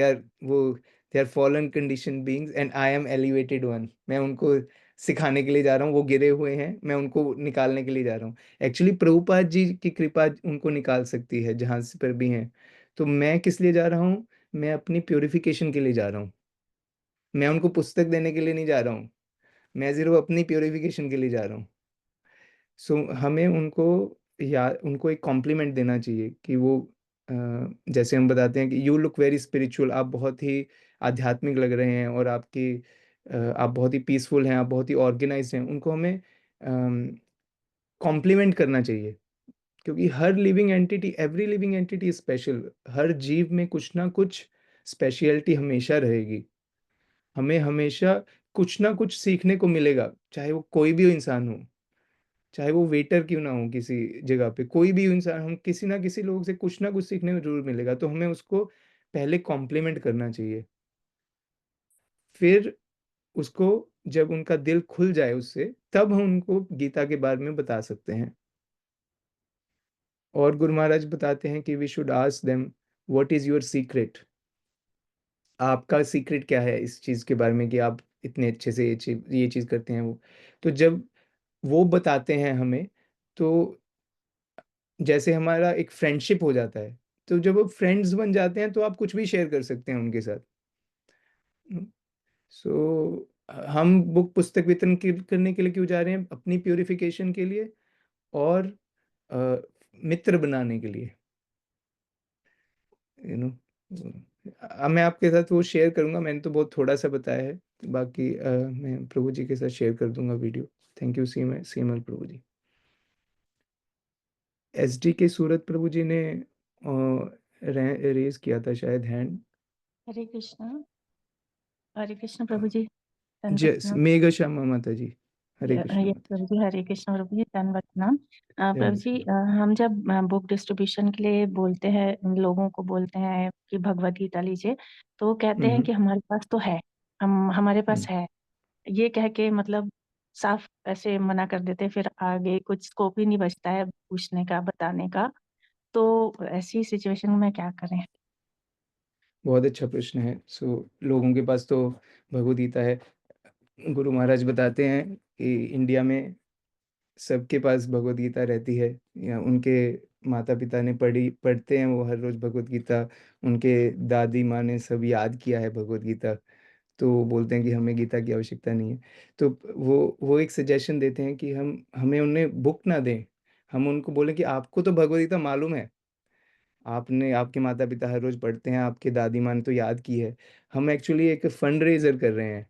are fallen conditioned beings and I am elevated one. मैं उनको सिखाने के लिए जा रहा हूँ, वो गिरे हुए हैं, मैं उनको निकालने के लिए जा रहा हूँ। एक्चुअली प्रभुपाद जी की कृपा उनको निकाल सकती है जहाँ से पर भी हैं। तो मैं किस लिए जा रहा हूँ? मैं अपनी प्योरिफिकेशन के लिए जा रहा हूँ। मैं उनको पुस्तक देने के लिए नहीं जा रहा हूँ, मैं सिर्फ अपनी प्योरिफिकेशन के लिए जा रहा हूँ। सो हमें उनको एक कॉम्प्लीमेंट देना चाहिए कि वो जैसे हम बताते हैं कि यू लुक वेरी स्पिरिचुअल, आप बहुत ही आध्यात्मिक लग रहे हैं, और आप बहुत ही पीसफुल हैं, आप बहुत ही ऑर्गेनाइज्ड हैं। उनको हमें कॉम्प्लीमेंट करना चाहिए। क्योंकि हर living entity, every living entity is special. हर जीव में कुछ ना कुछ स्पेशलिटी हमेशा रहेगी। हमें हमेशा कुछ ना कुछ सीखने को मिलेगा, चाहे वो कोई भी इंसान हो, चाहे वो वेटर क्यों ना हो, किसी जगह पे कोई भी इंसान, हम किसी ना किसी लोग से कुछ ना कुछ सीखने को जरूर मिलेगा। तो हमें उसको पहले कॉम्प्लीमेंट करना चाहिए। फिर उसको, जब उनका दिल खुल जाए उससे, तब हम उनको गीता के बारे में बता सकते हैं। और गुरु महाराज बताते हैं कि we should ask them what is your secret. आपका सीक्रेट क्या है इस चीज़ के बारे में कि आप इतने अच्छे से ये चीज़ करते हैं। वो तो जब वो बताते हैं हमें, तो जैसे हमारा एक फ्रेंडशिप हो जाता है। तो जब वो फ्रेंड्स बन जाते हैं तो आप कुछ भी शेयर कर सकते हैं उनके साथ। सो हम बुक पुस्तक वितरण करने के लिए क्यों जा रहे हैं? अपनी प्योरिफिकेशन के लिए, और अ, मित्र बनाने के लिए, यू नो। अब मैं आपके साथ वो शेयर करूंगा, मैंने तो बहुत थोड़ा सा बताया है। बाकी मैं प्रभु जी के साथ शेयर कर दूंगा video. Thank you CML Prabhu ji. SD के सूरत प्रभु जी ने रेज किया था शायद हैंड। हरे कृष्णा। हरे कृष्ण प्रभु जी, दंडवत जय प्रणाम। मेघ श्यामा माता जी। हरे कृष्ण यस माता प्रभु जी, हरे कृष्ण प्रभु जी, दंडवत प्रणाम। जी। जय प्रभु जी, विष्णु। हम जब बुक डिस्ट्रीब्यूशन के लिए बोलते हैं, लोगों को बोलते हैं कि भगवत गीता लीजिए, तो वो कहते हैं हम्म कि हमारे पास तो है, हम हमारे पास हम्म है, ये कह के मतलब साफ ऐसे मना कर देते हैं। फिर आगे कुछ स्कोप ही नहीं बचता है पूछने का, बताने का। तो ऐसी सिचुएशन में क्या करें? बहुत अच्छा प्रश्न है। सो लोगों के पास तो भगवद गीता है। गुरु महाराज बताते हैं कि इंडिया में सबके पास भगवत गीता रहती है, या उनके माता पिता ने पढ़ते हैं वो हर रोज़ भगवत गीता, उनके दादी माँ ने सब याद किया है भगवत गीता, तो वो बोलते हैं कि हमें गीता की आवश्यकता नहीं है। तो वो एक सजेशन देते हैं कि हमें उन्हें बुक ना दें, हम उनको बोलें कि आपको तो भगवत गीता मालूम है, आपके माता पिता हर रोज़ पढ़ते हैं, आपके दादी माँ ने तो याद की है। हम एक्चुअली एक फंड रेजर कर रहे हैं,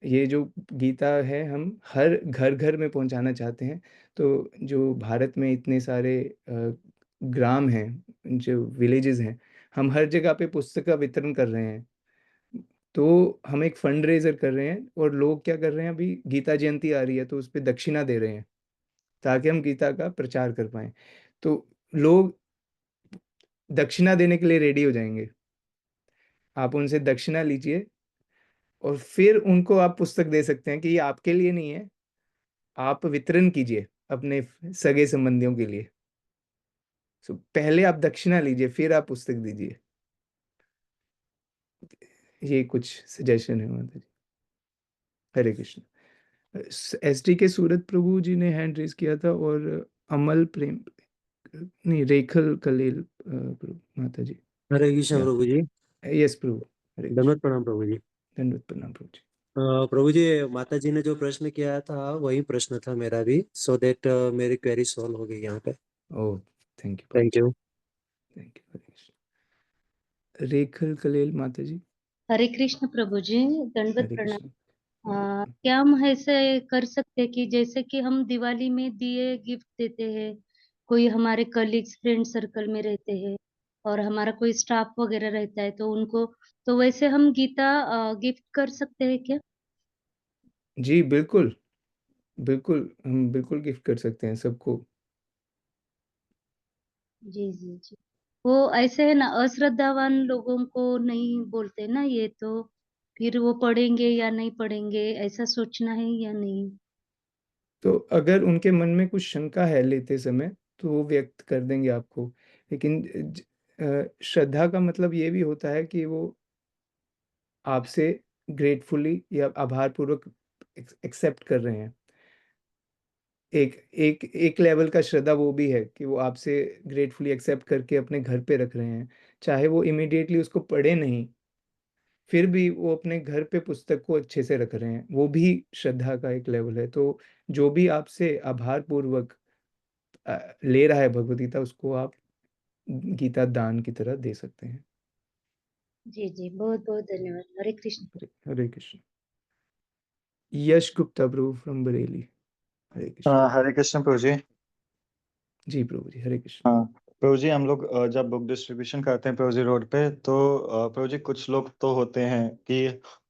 ये जो गीता है हम हर घर घर में पहुंचाना चाहते हैं। तो जो भारत में इतने सारे ग्राम हैं, जो विलेजेस हैं, हम हर जगह पे पुस्तक का वितरण कर रहे हैं। तो हम एक फंड रेजर कर रहे हैं, और लोग क्या कर रहे हैं, अभी गीता जयंती आ रही है तो उस पे दक्षिणा दे रहे हैं ताकि हम गीता का प्रचार कर पाएं। तो लोग दक्षिणा देने के लिए रेडी हो जाएंगे, आप उनसे दक्षिणा लीजिए और फिर उनको आप पुस्तक दे सकते हैं कि ये आपके लिए नहीं है, आप वितरण कीजिए अपने सगे संबंधियों के लिए। सो पहले आप दक्षिणा लीजिए, फिर आप पुस्तक दीजिए। ये कुछ सजेशन है माता जी। हरे कृष्ण। एसटी के सूरत प्रभु जी ने हैंड रेज किया था, और अमल प्रेम, नहीं, रेखल कलेल प्रभु माता जी। हरे कृष्ण या प्रभु जी। यस प्रभु। हरे कृष्ण। दंडवत प्रणाम प्रभु जी। दंडवत प्रणाम प्रभु जी। प्रभु जी, माता जी ने जो प्रश्न किया था वही प्रश्न था मेरा भी, सो दैट मेरी क्वेरी सॉल्व हो गई यहाँ पे। Oh, thank you Prabhu thank ji. You. Thank you. Hare Krishna. Rekhal Kalel माता जी। हरे कृष्ण प्रभु जी, दंडवत हरे प्रणाम। कृष्ण। दंडवत प्रणाम। क्या हम ऐसे कर सकते हैं कि जैसे कि हम दिवाली में दिए गिफ्ट देते हैं, कोई हमारे कलीग्स फ्रेंड सर्कल में रहते हैं और हमारा कोई स्टाफ वगैरह रहता है तो उनको, तो वैसे हम गीता गिफ्ट कर सकते हैं क्या? जी बिल्कुल, बिल्कुल हम बिल्कुल गिफ्ट कर सकते हैं सबको। जी जी जी। वो ऐसे है ना, अश्रद्धावान लोगों को नहीं बोलते ना ये, तो फिर वो पढ़ेंगे या नहीं पढ़ेंगे ऐसा सोचना है या नहीं? तो अगर उनके मन में कुछ शंका है लेते समय, तो वो व्यक्त कर देंगे आपको। लेकिन श्रद्धा का मतलब ये भी होता है कि वो आपसे ग्रेटफुली या आभार पूर्वक एक्सेप्ट कर रहे हैं। एक एक एक लेवल का श्रद्धा वो भी है कि वो आपसे ग्रेटफुली एक्सेप्ट करके अपने घर पे रख रहे हैं, चाहे वो इमीडिएटली उसको पढ़े नहीं, फिर भी वो अपने घर पे पुस्तक को अच्छे से रख रहे हैं, वो भी श्रद्धा का एक लेवल है। तो जो भी आपसे आभार पूर्वक ले रहा है भगवत गीता, उसको आप गीता दान की तरह दे सकते हैं। जी जी, बहुत बहुत धन्यवाद। हरे कृष्ण। हरे कृष्ण। यश गुप्ता प्रभु फ्रॉम बरेली। हरे कृष्ण। हरे कृष्ण प्रभु जी। जी प्रभु जी, हरे कृष्ण। हाँ प्रभु जी, हम लोग जब बुक डिस्ट्रीब्यूशन करते हैं प्रभु जी रोड पे, तो प्रभु जी कुछ लोग तो होते हैं कि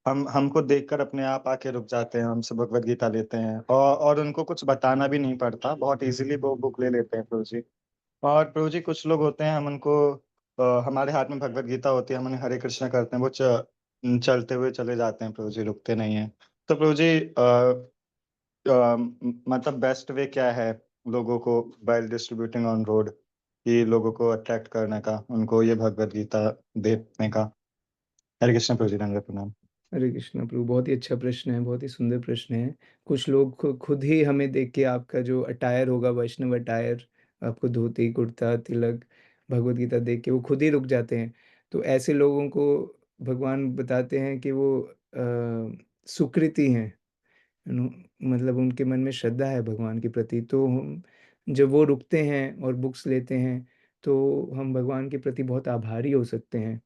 हमको देखकर अपने आप आके रुक जाते हैं, हमसे भगवत गीता लेते हैं, और उनको कुछ बताना भी नहीं पड़ता, बहुत इजीली वो बुक ले लेते हैं प्रभु जी। और प्रभु जी कुछ लोग होते हैं, हम उनको हमारे हाथ में भगवत गीता होती है, हम उन्हें हरे कृष्ण करते हैं, वो चलते हुए चले जाते हैं प्रभु जी, रुकते नहीं हैं। तो प्रभु जी मतलब बेस्ट वे क्या है लोगों को वाइल डिस्ट्रीब्यूटिंग ऑन रोड, कि लोगों को अट्रैक्ट करने का, उनको ये भगवत गीता देने का? हरे कृष्ण प्रभु जी, दंडवत प्रणाम। हरे कृष्ण प्रभु, बहुत ही अच्छा प्रश्न है, बहुत ही सुंदर प्रश्न है। कुछ लोग खुद ही हमें देख के, आपका जो अटायर होगा वैष्णव अटायर, आपको धोती कुर्ता तिलक भगवत गीता देख के वो खुद ही रुक जाते हैं। तो ऐसे लोगों को भगवान बताते हैं कि वो सुकृति हैं, मतलब उनके मन में श्रद्धा है भगवान के प्रति। तो हम जब वो रुकते हैं और बुक्स लेते हैं, तो हम भगवान के प्रति बहुत आभारी हो सकते हैं।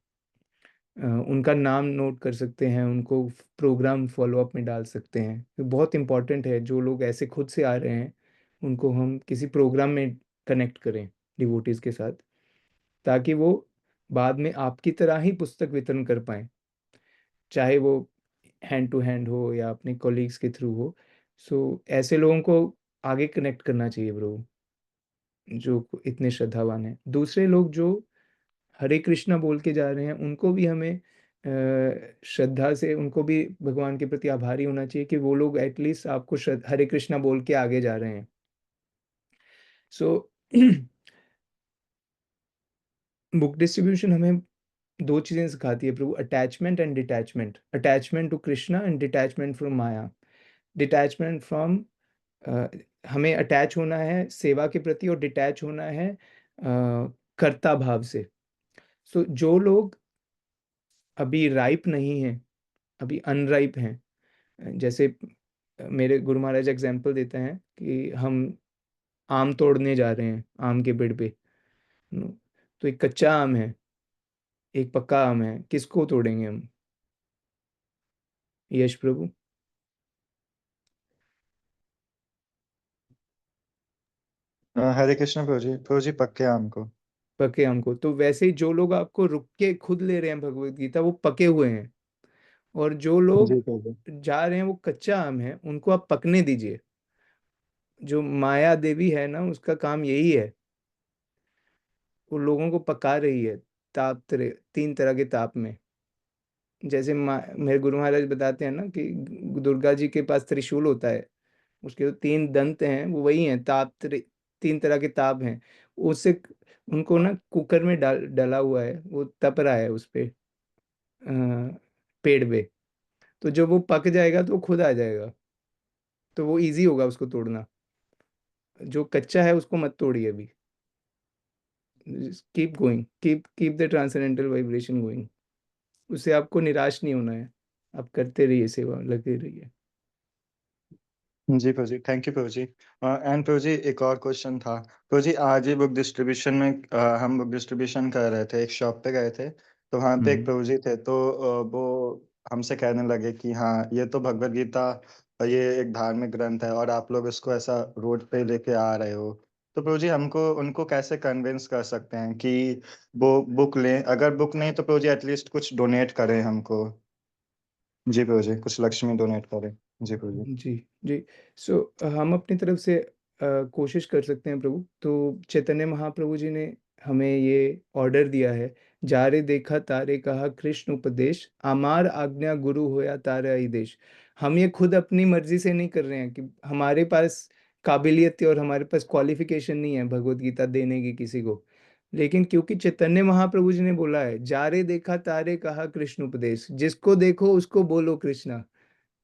उनका नाम नोट कर सकते हैं, उनको प्रोग्राम फॉलोअप में डाल सकते हैं। तो बहुत इम्पॉर्टेंट है, जो लोग ऐसे खुद से आ रहे हैं उनको हम किसी प्रोग्राम में कनेक्ट करें डिवोटीज के साथ, ताकि वो बाद में आपकी तरह ही पुस्तक वितरण कर पाएँ, चाहे वो हैंड टू हैंड हो या अपने कॉलीग्स के थ्रू हो। सो ऐसे लोगों को आगे कनेक्ट करना चाहिए ब्रो, जो इतने श्रद्धावान हैं। दूसरे लोग जो हरे कृष्णा बोल के जा रहे हैं, उनको भी हमें श्रद्धा से, उनको भी भगवान के प्रति आभारी होना चाहिए कि वो लोग एटलीस्ट आपको हरे कृष्णा बोल के आगे जा रहे हैं। सो बुक डिस्ट्रीब्यूशन हमें दो चीज़ें सिखाती है Prabhu, attachment and detachment, attachment to Krishna and detachment from maya. Detachment from, हमें अटैच होना है सेवा के प्रति और डिटैच होना है कर्ता भाव से। सो जो लोग अभी राइप नहीं हैं, अभी अनराइप हैं, जैसे मेरे गुरु महाराज एग्जाम्पल देते हैं कि हम आम तोड़ने जा रहे हैं आम के पेड़ पे, तो एक कच्चा आम है, एक पक्का आम है, किसको तोड़ेंगे हम? यश प्रभु। हरे कृष्ण प्रभु जी पक्के आम को। पके आम को। तो वैसे ही जो लोग आपको रुक के खुद ले रहे हैं भगवत गीता, वो पके हुए हैं, और जो लोग जी प्रभु। जा रहे हैं वो कच्चा आम है, उनको आप पकने दीजिए। जो माया देवी है ना, उसका काम यही है, वो लोगों को पका रही है तीन तरह के ताप में। जैसे मेरे गुरु महाराज बताते हैं ना कि दुर्गा जी के पास त्रिशूल होता है, उसके जो तीन दंत हैं वो वही हैं, तीन तरह के ताप हैं। उससे उनको ना कुकर में डाला हुआ है, वो तप रहा है उस पे, पेड़ पे। तो जब वो पक जाएगा तो वो खुद आ जाएगा, तो वो इजी होगा उसको तोड़ना। जो कच्चा है उसको मत तोड़िए अभी। Keep going, keep the transcendental vibration going. उससे आपको निराश नहीं होना है, आप करते रहिए, सेवा लगे रहिए। जी Prabhu ji, thank you Prabhu ji. And Prabhu ji एक और क्वेश्चन था प्रभु जी। आज ही बुक डिस्ट्रीब्यूशन में हम बुक डिस्ट्रीब्यूशन कर रहे थे, एक शॉप पे गए थे, तो वहाँ पे एक प्रभु जी थे, तो वो हमसे कहने लगे कि हाँ ये तो भगवत गीता, ये एक धार्मिक ग्रंथ है और आप लोग इसको ऐसा रोड पे लेके आ रहे हो। तो प्रभु जी हमको उनको कैसे कन्विंस कर सकते हैं कि वो बुक लें? अगर बुक नहीं तो प्रभु जी एटलीस्ट कुछ डोनेट करें हमको। जी प्रभु जी, कुछ लक्ष्मी डोनेट करें। जी प्रभु जी। जी, जी। सो हम अपनी तरफ से कोशिश कर सकते हैं प्रभु। तो चैतन्य महाप्रभु जी ने हमें ये ऑर्डर दिया है, जारे देखा तारे कहा कृष्ण उपदेश, आमार आज्ञा गुरु होया तारे आदेश। हम ये खुद अपनी मर्जी से नहीं कर रहे हैं कि हमारे पास काबिलियत है और हमारे पास क्वालिफिकेशन नहीं है भगवत गीता देने की किसी को। लेकिन क्योंकि चैतन्य महाप्रभु जी ने बोला है, जारे देखा तारे कहा कृष्ण उपदेश, जिसको देखो उसको बोलो कृष्णा,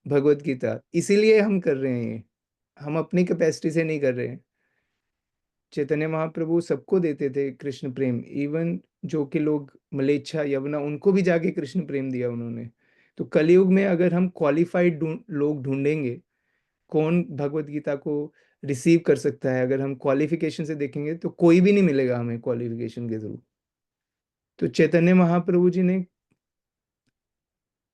भगवत गीता, इसीलिए हम कर रहे हैं ये, हम अपनी कैपेसिटी से नहीं कर रहे हैं। चैतन्य महाप्रभु सबको देते थे कृष्ण प्रेम, इवन जो कि लोग मलेच्छा यवना, उनको भी जाके कृष्ण प्रेम दिया उन्होंने। तो कलयुग में अगर हम क्वालिफाइड लोग ढूंढेंगे, कौन भगवत गीता को रिसीव कर सकता है, अगर हम क्वालिफिकेशन से देखेंगे तो कोई भी नहीं मिलेगा हमें क्वालिफिकेशन के थ्रू। तो चैतन्य महाप्रभु जी ने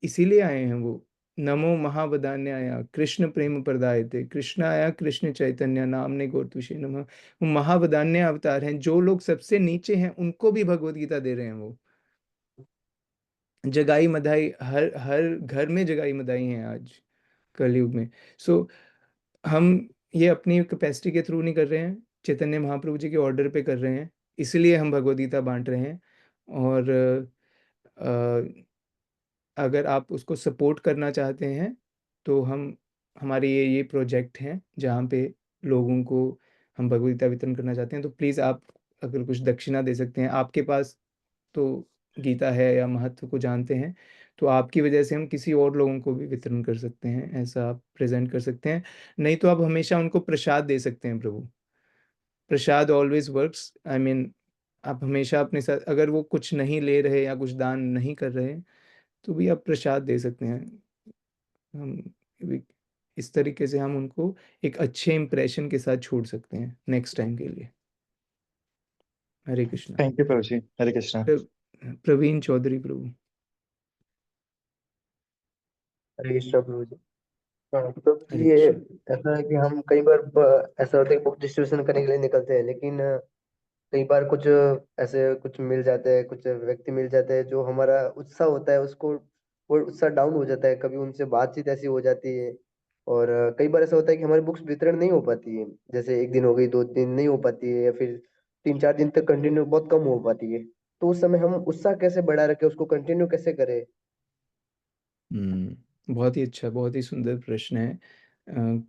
इसीलिए आए हैं वो, नमो महावदान्याय कृष्ण प्रेम प्रदाय थे, कृष्ण आया कृष्ण चैतन्य नामने गौरतुषे नमः। वो महावदान्य अवतार हैं, जो लोग सबसे नीचे हैं उनको भी भगवत गीता दे रहे हैं वो। जगाई मधाई, हर हर घर में जगाई मधाई हैं आज कलयुग में। सो हम ये अपनी कैपेसिटी के थ्रू नहीं कर रहे हैं, चैतन्य महाप्रभु जी के ऑर्डर पे कर रहे हैं, इसलिए हम भगवत गीता बांट रहे हैं। और अगर आप उसको सपोर्ट करना चाहते हैं तो हमारे ये प्रोजेक्ट हैं जहाँ पे लोगों को हम भगवद गीता वितरण करना चाहते हैं। तो प्लीज़ आप अगर कुछ दक्षिणा दे सकते हैं, आपके पास तो गीता है या महत्व को जानते हैं, तो आपकी वजह से हम किसी और लोगों को भी वितरण कर सकते हैं, ऐसा आप प्रेजेंट कर सकते हैं। नहीं तो आप हमेशा उनको प्रसाद दे सकते हैं प्रभु, प्रसाद ऑलवेज वर्क्स। आई मीन, आप हमेशा अपने साथ, अगर वो कुछ नहीं ले रहे या कुछ दान नहीं कर रहे हैं, तो भी आप प्रसाद दे सकते हैं। हम इस तरीके से हम उनको एक अच्छे इंप्रेशन के साथ छोड़ सकते हैं नेक्स्ट टाइम के लिए। हरे कृष्णा। थैंक यू प्रभु जी, हरे कृष्णा। प्रवीण चौधरी प्रभु। हरे कृष्णा प्रभु जी। हाँ, तो हरे ये कृष्णा। ऐसा है कि हम कई बार ऐसा होता है कि बुक डिस्ट्रीब्यूशन करने के लिए निकलते हैं, लेकिन कई बार कुछ ऐसे कुछ मिल जाते हैं, कुछ व्यक्ति मिल जाते हैं जो हमारा उत्साह होता है उसको, वो उत्साह डाउन हो जाता है, कभी उनसे बातचीत ऐसी हो जाती है। और कई बार ऐसा होता है कि हमारी बुक्स वितरण नहीं हो पाती है, जैसे एक दिन हो गई, 2 दिन नहीं हो पाती है, या फिर 3-4 दिन तक कंटिन्यू बहुत कम हो पाती है। तो उस समय हम उत्साह कैसे बढ़ा रखें, उसको कंटिन्यू कैसे करें? बहुत ही अच्छा, बहुत ही सुंदर प्रश्न है।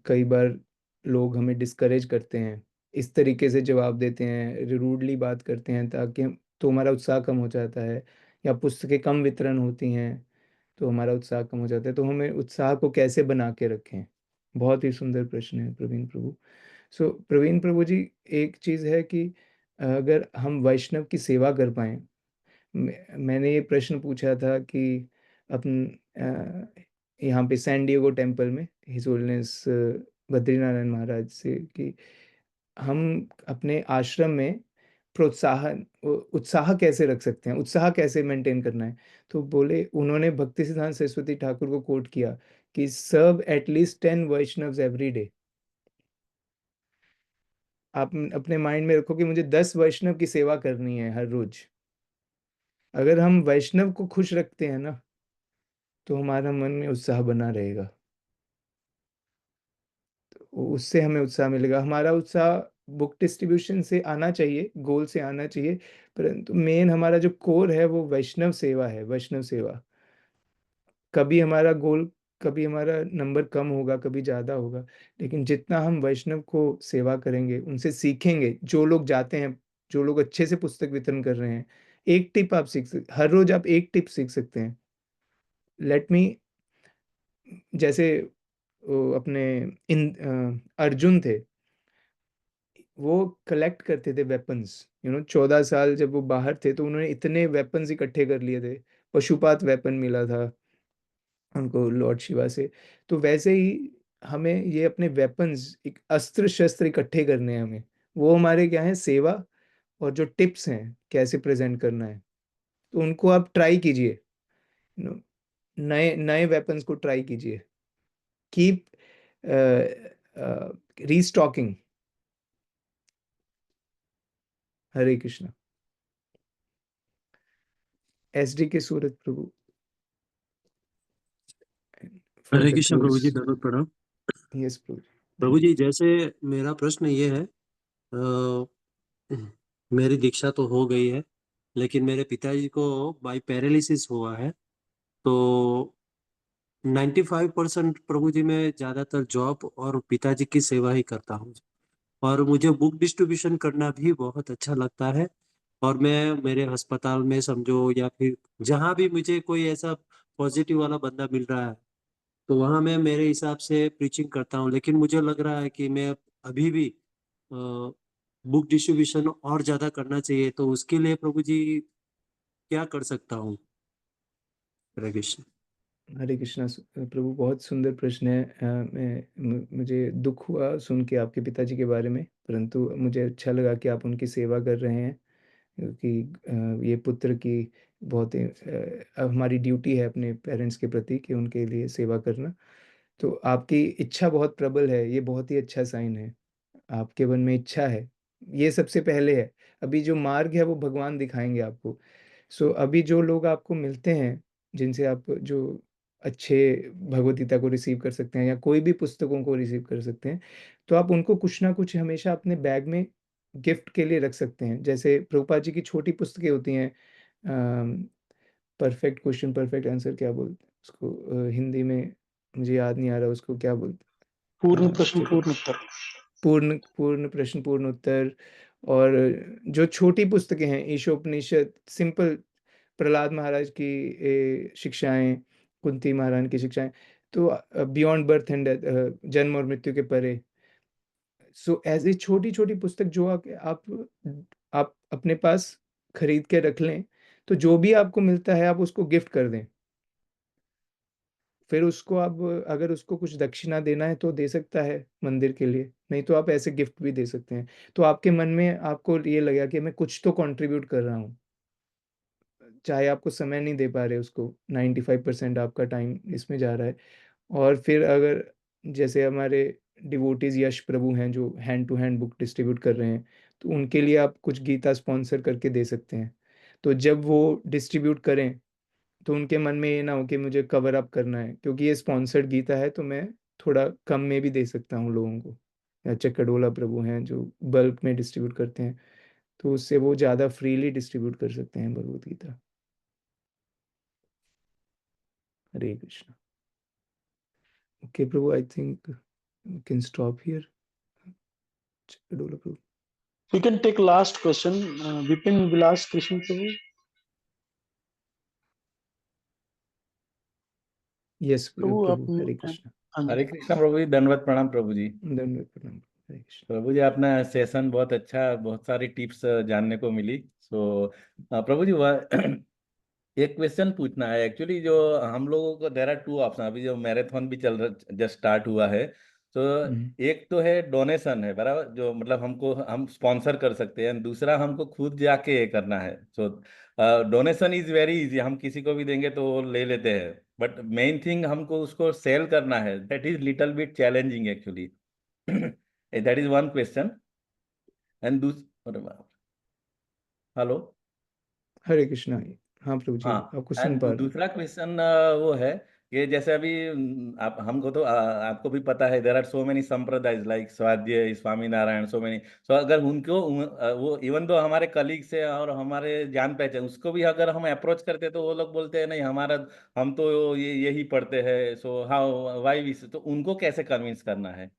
कई बार लोग हमें डिस्करेज करते हैं, इस तरीके से जवाब देते हैं, रूडली बात करते हैं ताकि तो हमारा उत्साह कम हो जाता है, या पुस्तकें कम वितरण होती हैं तो हमारा उत्साह कम हो जाता है, तो हमें उत्साह को कैसे बना के रखें? बहुत ही सुंदर प्रश्न है प्रवीण प्रभु। सो प्रवीण प्रभु जी, एक चीज़ है कि अगर हम वैष्णव की सेवा कर पाएँ, मैंने ये प्रश्न पूछा था कि अपन यहाँ पे सैन डिएगो टेम्पल में हिज होलीनेस बद्रीनारायण महाराज से कि हम अपने आश्रम में उत्साह कैसे रख सकते हैं, उत्साह कैसे मेंटेन करना है। तो बोले, उन्होंने भक्ति सिद्धांत सरस्वती ठाकुर को कोट किया कि सर्व एटलीस्ट 10 वैष्णव्स एवरी डे। आप अपने माइंड में रखो कि मुझे 10 वैष्णव की सेवा करनी है हर रोज। अगर हम वैष्णव को खुश रखते हैं ना, तो हमारा मन में उत्साह बना रहेगा, तो उससे हमें उत्साह मिलेगा। हमारा उत्साह बुक डिस्ट्रीब्यूशन से आना चाहिए, गोल से आना चाहिए, परंतु मेन हमारा जो कोर है वो वैष्णव सेवा है, वैष्णव सेवा। कभी हमारा गोल, कभी हमारा नंबर कम होगा, कभी ज़्यादा होगा, लेकिन जितना हम वैष्णव को सेवा करेंगे, उनसे सीखेंगे, जो लोग जाते हैं, जो लोग अच्छे से पुस्तक वितरण कर रहे हैं, एक टिप आप हर रोज आप एक टिप सीख सकते हैं। लेट मी, जैसे अपने अर्जुन थे, वो कलेक्ट करते थे वेपन्स। 14 साल जब वो बाहर थे तो उन्होंने इतने वेपन्स इकट्ठे कर लिए थे, पशुपात वेपन मिला था उनको लॉर्ड शिवा से। तो वैसे ही हमें ये अपने वेपन्स, एक अस्त्र शस्त्र इकट्ठे करने हैं हमें। वो हमारे क्या है, सेवा और जो टिप्स हैं कैसे प्रेजेंट करना है, तो उनको आप ट्राई कीजिए। नए नए वेपन्स को ट्राई कीजिए। Keep restocking. Hare Krishna. SD के Surat Prabhu, for Hare the Krishna Prabhu close. जी, दंडवत प्रणाम। यस प्रभु। प्रभु जी, जैसे मेरा प्रश्न ये है, मेरी दीक्षा तो हो गई है, लेकिन मेरे पिताजी को बाई पैरालिसिस हुआ है। तो 95% प्रभु जी मैं ज्यादातर जॉब और पिताजी की सेवा ही करता हूँ, और मुझे बुक डिस्ट्रीब्यूशन करना भी बहुत अच्छा लगता है। और मैं मेरे अस्पताल में समझो या फिर जहाँ भी मुझे कोई ऐसा पॉजिटिव वाला बंदा मिल रहा है, तो वहाँ मैं मेरे हिसाब से प्रीचिंग करता हूँ। लेकिन मुझे लग रहा है कि मैं अभी भी बुक डिस्ट्रीब्यूशन और ज्यादा करना चाहिए, तो उसके लिए प्रभु जी क्या कर सकता हूँ? हरे कृष्ण। हरे कृष्णा प्रभु, बहुत सुंदर प्रश्न है। मुझे दुख हुआ सुन के आपके पिताजी के बारे में, परंतु मुझे अच्छा लगा कि आप उनकी सेवा कर रहे हैं, क्योंकि ये पुत्र की बहुत ही हमारी ड्यूटी है अपने पेरेंट्स के प्रति कि उनके लिए सेवा करना। तो आपकी इच्छा बहुत प्रबल है, ये बहुत ही अच्छा साइन है। आपके मन में इच्छा है, ये सबसे पहले है। अभी जो मार्ग है वो भगवान दिखाएंगे आपको। सो अभी जो लोग आपको मिलते हैं, जिनसे आप जो अच्छे भगवत गीता को रिसीव कर सकते हैं या कोई भी पुस्तकों को रिसीव कर सकते हैं, तो आप उनको कुछ ना कुछ हमेशा अपने बैग में गिफ्ट के लिए रख सकते हैं। जैसे प्रभुपाद जी की छोटी पुस्तकें होती हैं, परफेक्ट क्वेश्चन परफेक्ट आंसर, क्या बोलते हैं उसको हिंदी में, मुझे याद नहीं आ रहा उसको क्या बोलते पूर्ण हैं। प्रश्न चलो, पूर्ण उत्तर। पूर्ण पूर्ण प्रश्न पूर्ण उत्तर। और जो छोटी पुस्तकें हैं, ईशोपनिषद, सिंपल, प्रहलाद महाराज की शिक्षाएं, कुंती महारानी की शिक्षाएं, तो बियॉन्ड बर्थ एंड डेथ, जन्म और मृत्यु के परे। सो ऐसी छोटी छोटी पुस्तक जो आप अपने पास खरीद के रख लें, तो जो भी आपको मिलता है आप उसको गिफ्ट कर दें। फिर उसको आप, अगर उसको कुछ दक्षिणा देना है तो दे सकता है मंदिर के लिए, नहीं तो आप ऐसे गिफ्ट भी दे सकते हैं। तो आपके मन में आपको ये लगा कि मैं कुछ तो कंट्रीब्यूट कर रहा हूँ, चाहे आपको समय नहीं दे पा रहे उसको, 95% आपका टाइम इसमें जा रहा है। और फिर अगर जैसे हमारे डिवोटीज यश प्रभु हैं जो hand to hand book distribute कर रहे हैं, तो उनके लिए आप कुछ गीता स्पॉन्सर करके दे सकते हैं। तो जब वो डिस्ट्रीब्यूट करें, तो उनके मन में ये ना हो कि मुझे कवर अप करना है, क्योंकि ये स्पॉन्सर्ड गीता है तो मैं थोड़ा कम में भी दे सकता हूँ लोगों को। या चक्करडोला प्रभु हैं जो बल्क में डिस्ट्रीब्यूट करते हैं, तो उससे वो ज़्यादा फ्रीली डिस्ट्रीब्यूट कर सकते हैं Bhagavad Gita. Hare Krishna. Okay Prabhu, I think we can stop here. Chakkardola Prabhu. We can take last question. Vipin Vilas Krishna Prabhu. Yes Prabhu आप प्रभु, हरे कृष्ण। हाँ जी हरे कृष्णा प्रभु जी, दंडवत प्रणाम प्रभु जी। दंडवत प्रणाम, हरे कृष्ण। प्रभु जी अपना सेशन बहुत अच्छा, बहुत सारी टिप्स जानने को मिली। सो प्रभु जी वह एक क्वेश्चन पूछना है एक्चुअली। जो हम लोगों को देर आर टू ऑप्शन, अभी जो मैराथन भी चल रहा, जस्ट स्टार्ट हुआ है, तो एक तो है डोनेशन है बराबर, जो मतलब हमको हम स्पॉन्सर कर सकते हैं। दूसरा हमको खुद जाके ये करना है। सो डोनेशन इज वेरी इजी, हम किसी को भी देंगे तो वो ले लेते हैं। बट मेन थिंग हमको उसको सेल करना है, that is little bit challenging actually. That is one question. And hello. Hare Krishna. हाँ प्रभु जी, हाँ, आपको सुन एंड पा रहा हूँ। दूसरा क्वेश्चन वो है कि जैसे अभी आप हमको तो आपको भी पता है, देर आर सो मेनी संप्रदाय लाइक स्वाध्याय, स्वामी नारायण, सो मेनी। सो अगर उनको वो इवन दो हमारे कलीग से और हमारे जान पहचान, उसको भी अगर हम अप्रोच करते तो वो लोग बोलते हैं नहीं हमारा, हम तो ये यही पढ़ते हैं, सो हाउ वाई वी, तो उनको कैसे कन्विंस करना है?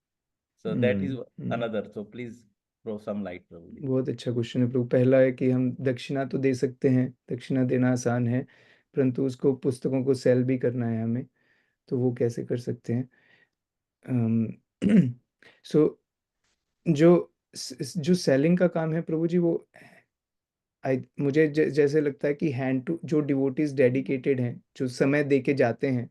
So that is another, so please throw some light Prabhu ji. बहुत अच्छा क्वेश्चन है प्रभु। पहला है कि हम दक्षिणा तो दे सकते हैं, दक्षिणा देना आसान है, परंतु उसको पुस्तकों को सेल भी करना है हमें, तो वो कैसे कर सकते हैं? सो जो जो सेलिंग का काम है प्रभु जी, वो मुझे जैसे लगता है कि हैंड टू, जो डिवोटीज डेडिकेटेड हैं, जो समय दे के जाते हैं,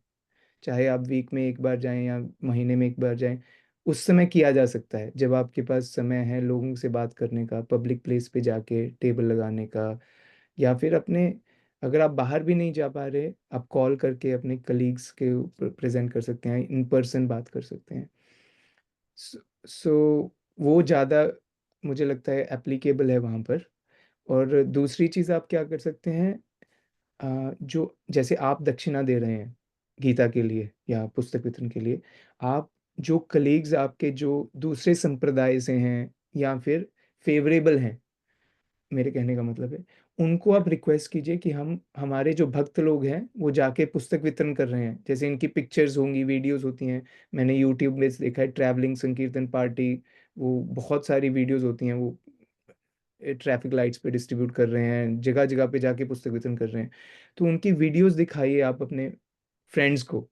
चाहे आप वीक में एक बार जाएं या महीने में एक बार जाएं, उस समय किया जा सकता है जब आपके पास समय है लोगों से बात करने का, पब्लिक प्लेस पे जाके टेबल लगाने का, या फिर अपने, अगर आप बाहर भी नहीं जा पा रहे, आप कॉल करके अपने कलीग्स के प्रेजेंट कर सकते हैं, इन पर्सन बात कर सकते हैं। सो वो ज़्यादा मुझे लगता है एप्लीकेबल है वहाँ पर। और दूसरी चीज़ आप क्या कर सकते हैं, जो जैसे आप दक्षिणा दे रहे हैं गीता के लिए या पुस्तक वितरण के लिए, आप जो कलीग्स आपके जो दूसरे संप्रदाय से हैं या फिर फेवरेबल हैं, मेरे कहने का मतलब है, उनको आप रिक्वेस्ट कीजिए कि हम, हमारे जो भक्त लोग हैं वो जाके पुस्तक वितरण कर रहे हैं, जैसे इनकी पिक्चर्स होंगी, वीडियोस होती हैं, मैंने यूट्यूब में देखा है, ट्रैवलिंग संकीर्तन पार्टी, वो बहुत सारी वीडियोस होती हैं, वो ट्रैफिक लाइट्स पे डिस्ट्रीब्यूट कर रहे हैं, जगह जगह पे जाके पुस्तक वितरण कर रहे हैं। तो उनकी वीडियोस दिखाइए आप अपने फ्रेंड्स को,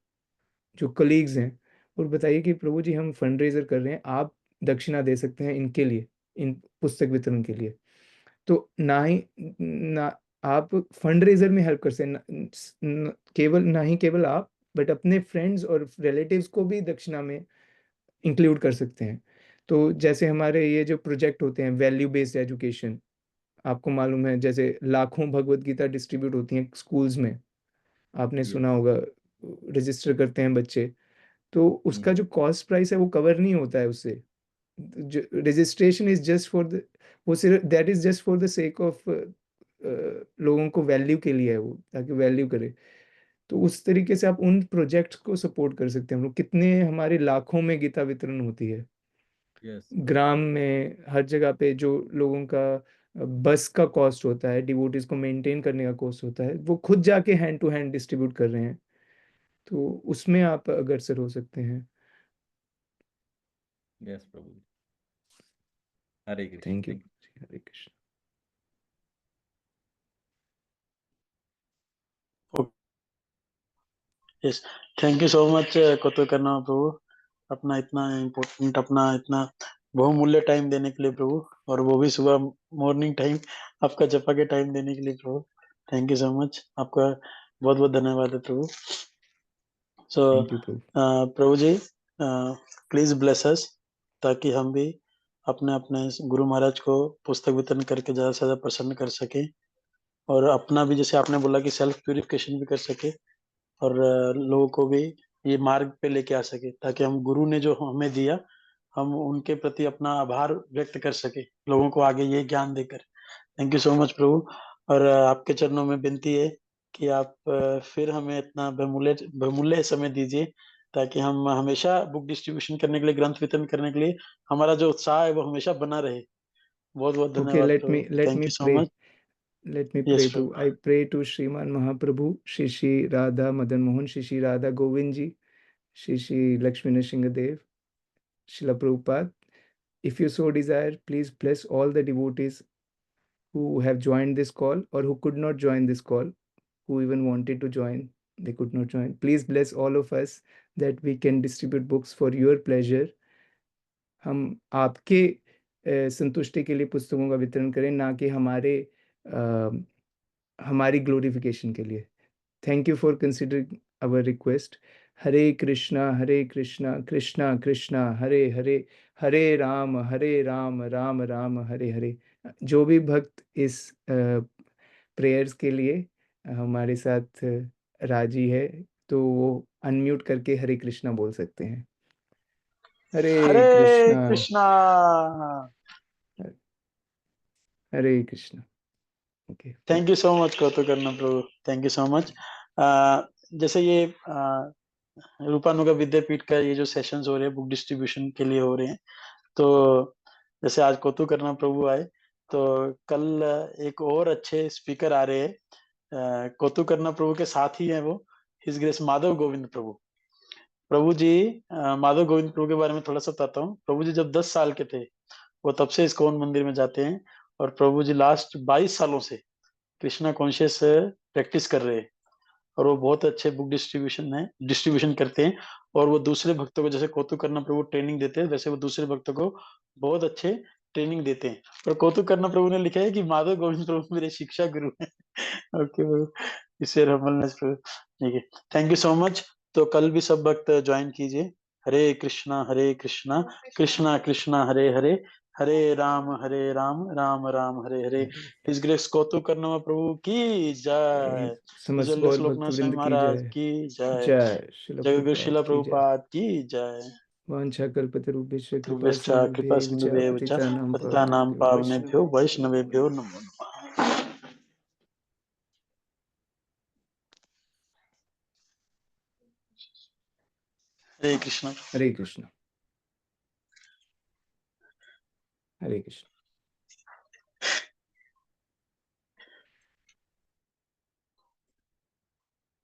जो कलीग्स हैं, और बताइए कि प्रभु जी हम फंड रेजर कर रहे हैं, आप दक्षिणा दे सकते हैं इनके लिए, इन पुस्तक वितरण के लिए। तो ना ही ना आप फंड रेजर में हेल्प कर सकते हैं, केवल ना ही केवल आप, बट अपने फ्रेंड्स और रिलेटिव्स को भी दक्षिणा में इंक्लूड कर सकते हैं। तो जैसे हमारे ये जो प्रोजेक्ट होते हैं वैल्यू बेस्ड एजुकेशन, आपको मालूम है, जैसे लाखों भगवत गीता डिस्ट्रीब्यूट होती हैं स्कूल्स में, आपने सुना यस। होगा, रजिस्टर करते हैं बच्चे, तो उसका जो कॉस्ट प्राइस है वो कवर नहीं होता है उससे। Registration is just for the, वो सिर्फ that is just for the sake of, लोगों को वैल्यू के लिए है वो, ताकि वैल्यू करे। तो उस तरीके से आप उन प्रोजेक्ट्स को सपोर्ट कर सकते हैं। हम लोग कितने, हमारे लाखों में गीता वितरण होती है, यस ग्राम में हर जगह पे, जो लोगों का बस का कॉस्ट होता है, डिवोटीज को मेंटेन करने का कॉस्ट होता है, वो खुद जाके हैंड टू हैंड डिस्ट्रीब्यूट कर रहे हैं, तो उसमें आप अग्रसर हो सकते हैं। Yes Prabhu ji. Hare Krishna, thank you, thank Hare Krishna. Yes, thank you so much कोतो करना प्रभु, अपना इतना इम्पोर्टेंट, अपना इतना बहुमूल्य टाइम देने के लिए प्रभु, और वो भी सुबह मॉर्निंग टाइम, आपका जपा के टाइम देने के लिए Prabhu. Thank you so much, आपका बहुत बहुत धन्यवाद है Prabhu. So thank you Prabhu. Prabhu ji please bless us, ताकि हम भी अपने अपने गुरु महाराज को पुस्तक वितरण करके ज्यादा से ज्यादा प्रसन्न कर सके, और अपना भी जैसे आपने बोला कि सेल्फ प्यूरिफिकेशन भी कर सके, और लोगों को भी ये मार्ग पे लेके आ सके, ताकि हम गुरु ने जो हमें दिया, हम उनके प्रति अपना आभार व्यक्त कर सके, लोगों को आगे ये ज्ञान देकर। थैंक यू सो मच प्रभु, और आपके चरणों में विनती है कि आप फिर हमें इतना बहुमूल्य बहुमूल्य समय दीजिए, ताकि हम हमेशा बुक डिस्ट्रीब्यूशन करने के लिए, ग्रंथ वितरण करने के लिए हमारा जो उत्साह है वो हमेशा बना रहे। बहुत बहुत ओके, धन्यवाद let me Prabhu, let thank me you so pray, much. let me yes pray to, Prabhu. I pray to Shriman Mahaprabhu, Shri Shri Radha Madan Mohan, Shri Shri Radha Govind ji, Shri Shri Lakshmi Nrsimhadev, Srila Prabhupada. If you so desire, please bless all the devotees who have joined this call or who could not join this call, who even wanted to join. they could not join. Please bless all of us that we can distribute books for your pleasure. हम आपके संतुष्टि के लिए पुस्तकों का वितरण करें, ना कि हमारी ग्लोरिफिकेशन के लिए। Thank you for considering our request. Hare Krishna Krishna Krishna Hare Hare, Hare Ram Ram Ram Hare Hare. जो भी भक्त इस प्रेयर्स के लिए हमारे साथ राजी है, तो वो अनम्यूट करके हरे कृष्णा बोल सकते हैं। Hare Hare Krishna Krishna. Hare Krishna. Okay, thank you so much Kautuk करना Prabhu, thank you so much. जैसे ये रूपानुगा विद्यापीठ का ये जो सेशंस हो रहे हैं बुक डिस्ट्रीब्यूशन के लिए हो रहे हैं, तो जैसे आज कौतुक करना प्रभु आए, तो कल एक और अच्छे स्पीकर आ रहे हैं कौतुक करना प्रभु के साथ ही हैं, वो हिज ग्रेस माधव गोविंद प्रभु। प्रभु जी माधव गोविंद प्रभु के बारे में थोड़ा सा बताता हूँ। प्रभु जी जब 10 साल के थे, वो तब से इस्कॉन मंदिर में जाते हैं, और प्रभु जी लास्ट 22 सालों से कृष्णा कॉन्शियस प्रैक्टिस कर रहे हैं, और वो बहुत अच्छे बुक डिस्ट्रीब्यूशन करते हैं, और वो दूसरे भक्तों को, जैसे कौतुक करना प्रभु ट्रेनिंग देते हैं, वैसे वो दूसरे भक्तों को बहुत अच्छे ट्रेनिंग देते हैं। और कौतुक करना प्रभु ने लिखा है कि माधव गोविंद प्रभु मेरे शिक्षा गुरु हैं। ओके प्रभु, इससे हम्बलनेस प्रभु, ठीक है, थैंक यू सो मच। तो कल भी सब भक्त ज्वाइन कीजिए। हरे कृष्णा कृष्णा कृष्णा हरे हरे, हरे राम राम राम हरे हरे। इस ग्रेस कौतुक करना प्रभु की जय। समस्त विजुअल गौर लोकनाथ स्वामी भक्तवृंद की महाराज जय। की जय। जय शिल जय गुरु शिला प्रभुपाद की जय। प्रभुपाद की जय। वांछा कल्पतरुभ्यश्च कृपा कृपा सिन्धुभ्यैव च सिंधुदेव च पतितानां पतितानां पावनेभ्यो पावनेभ्यो वैष्णवेभ्यो वैष्णवेभ्यो नमो नमः। हरे कृष्ण। हरे कृष्ण हरे कृष्ण।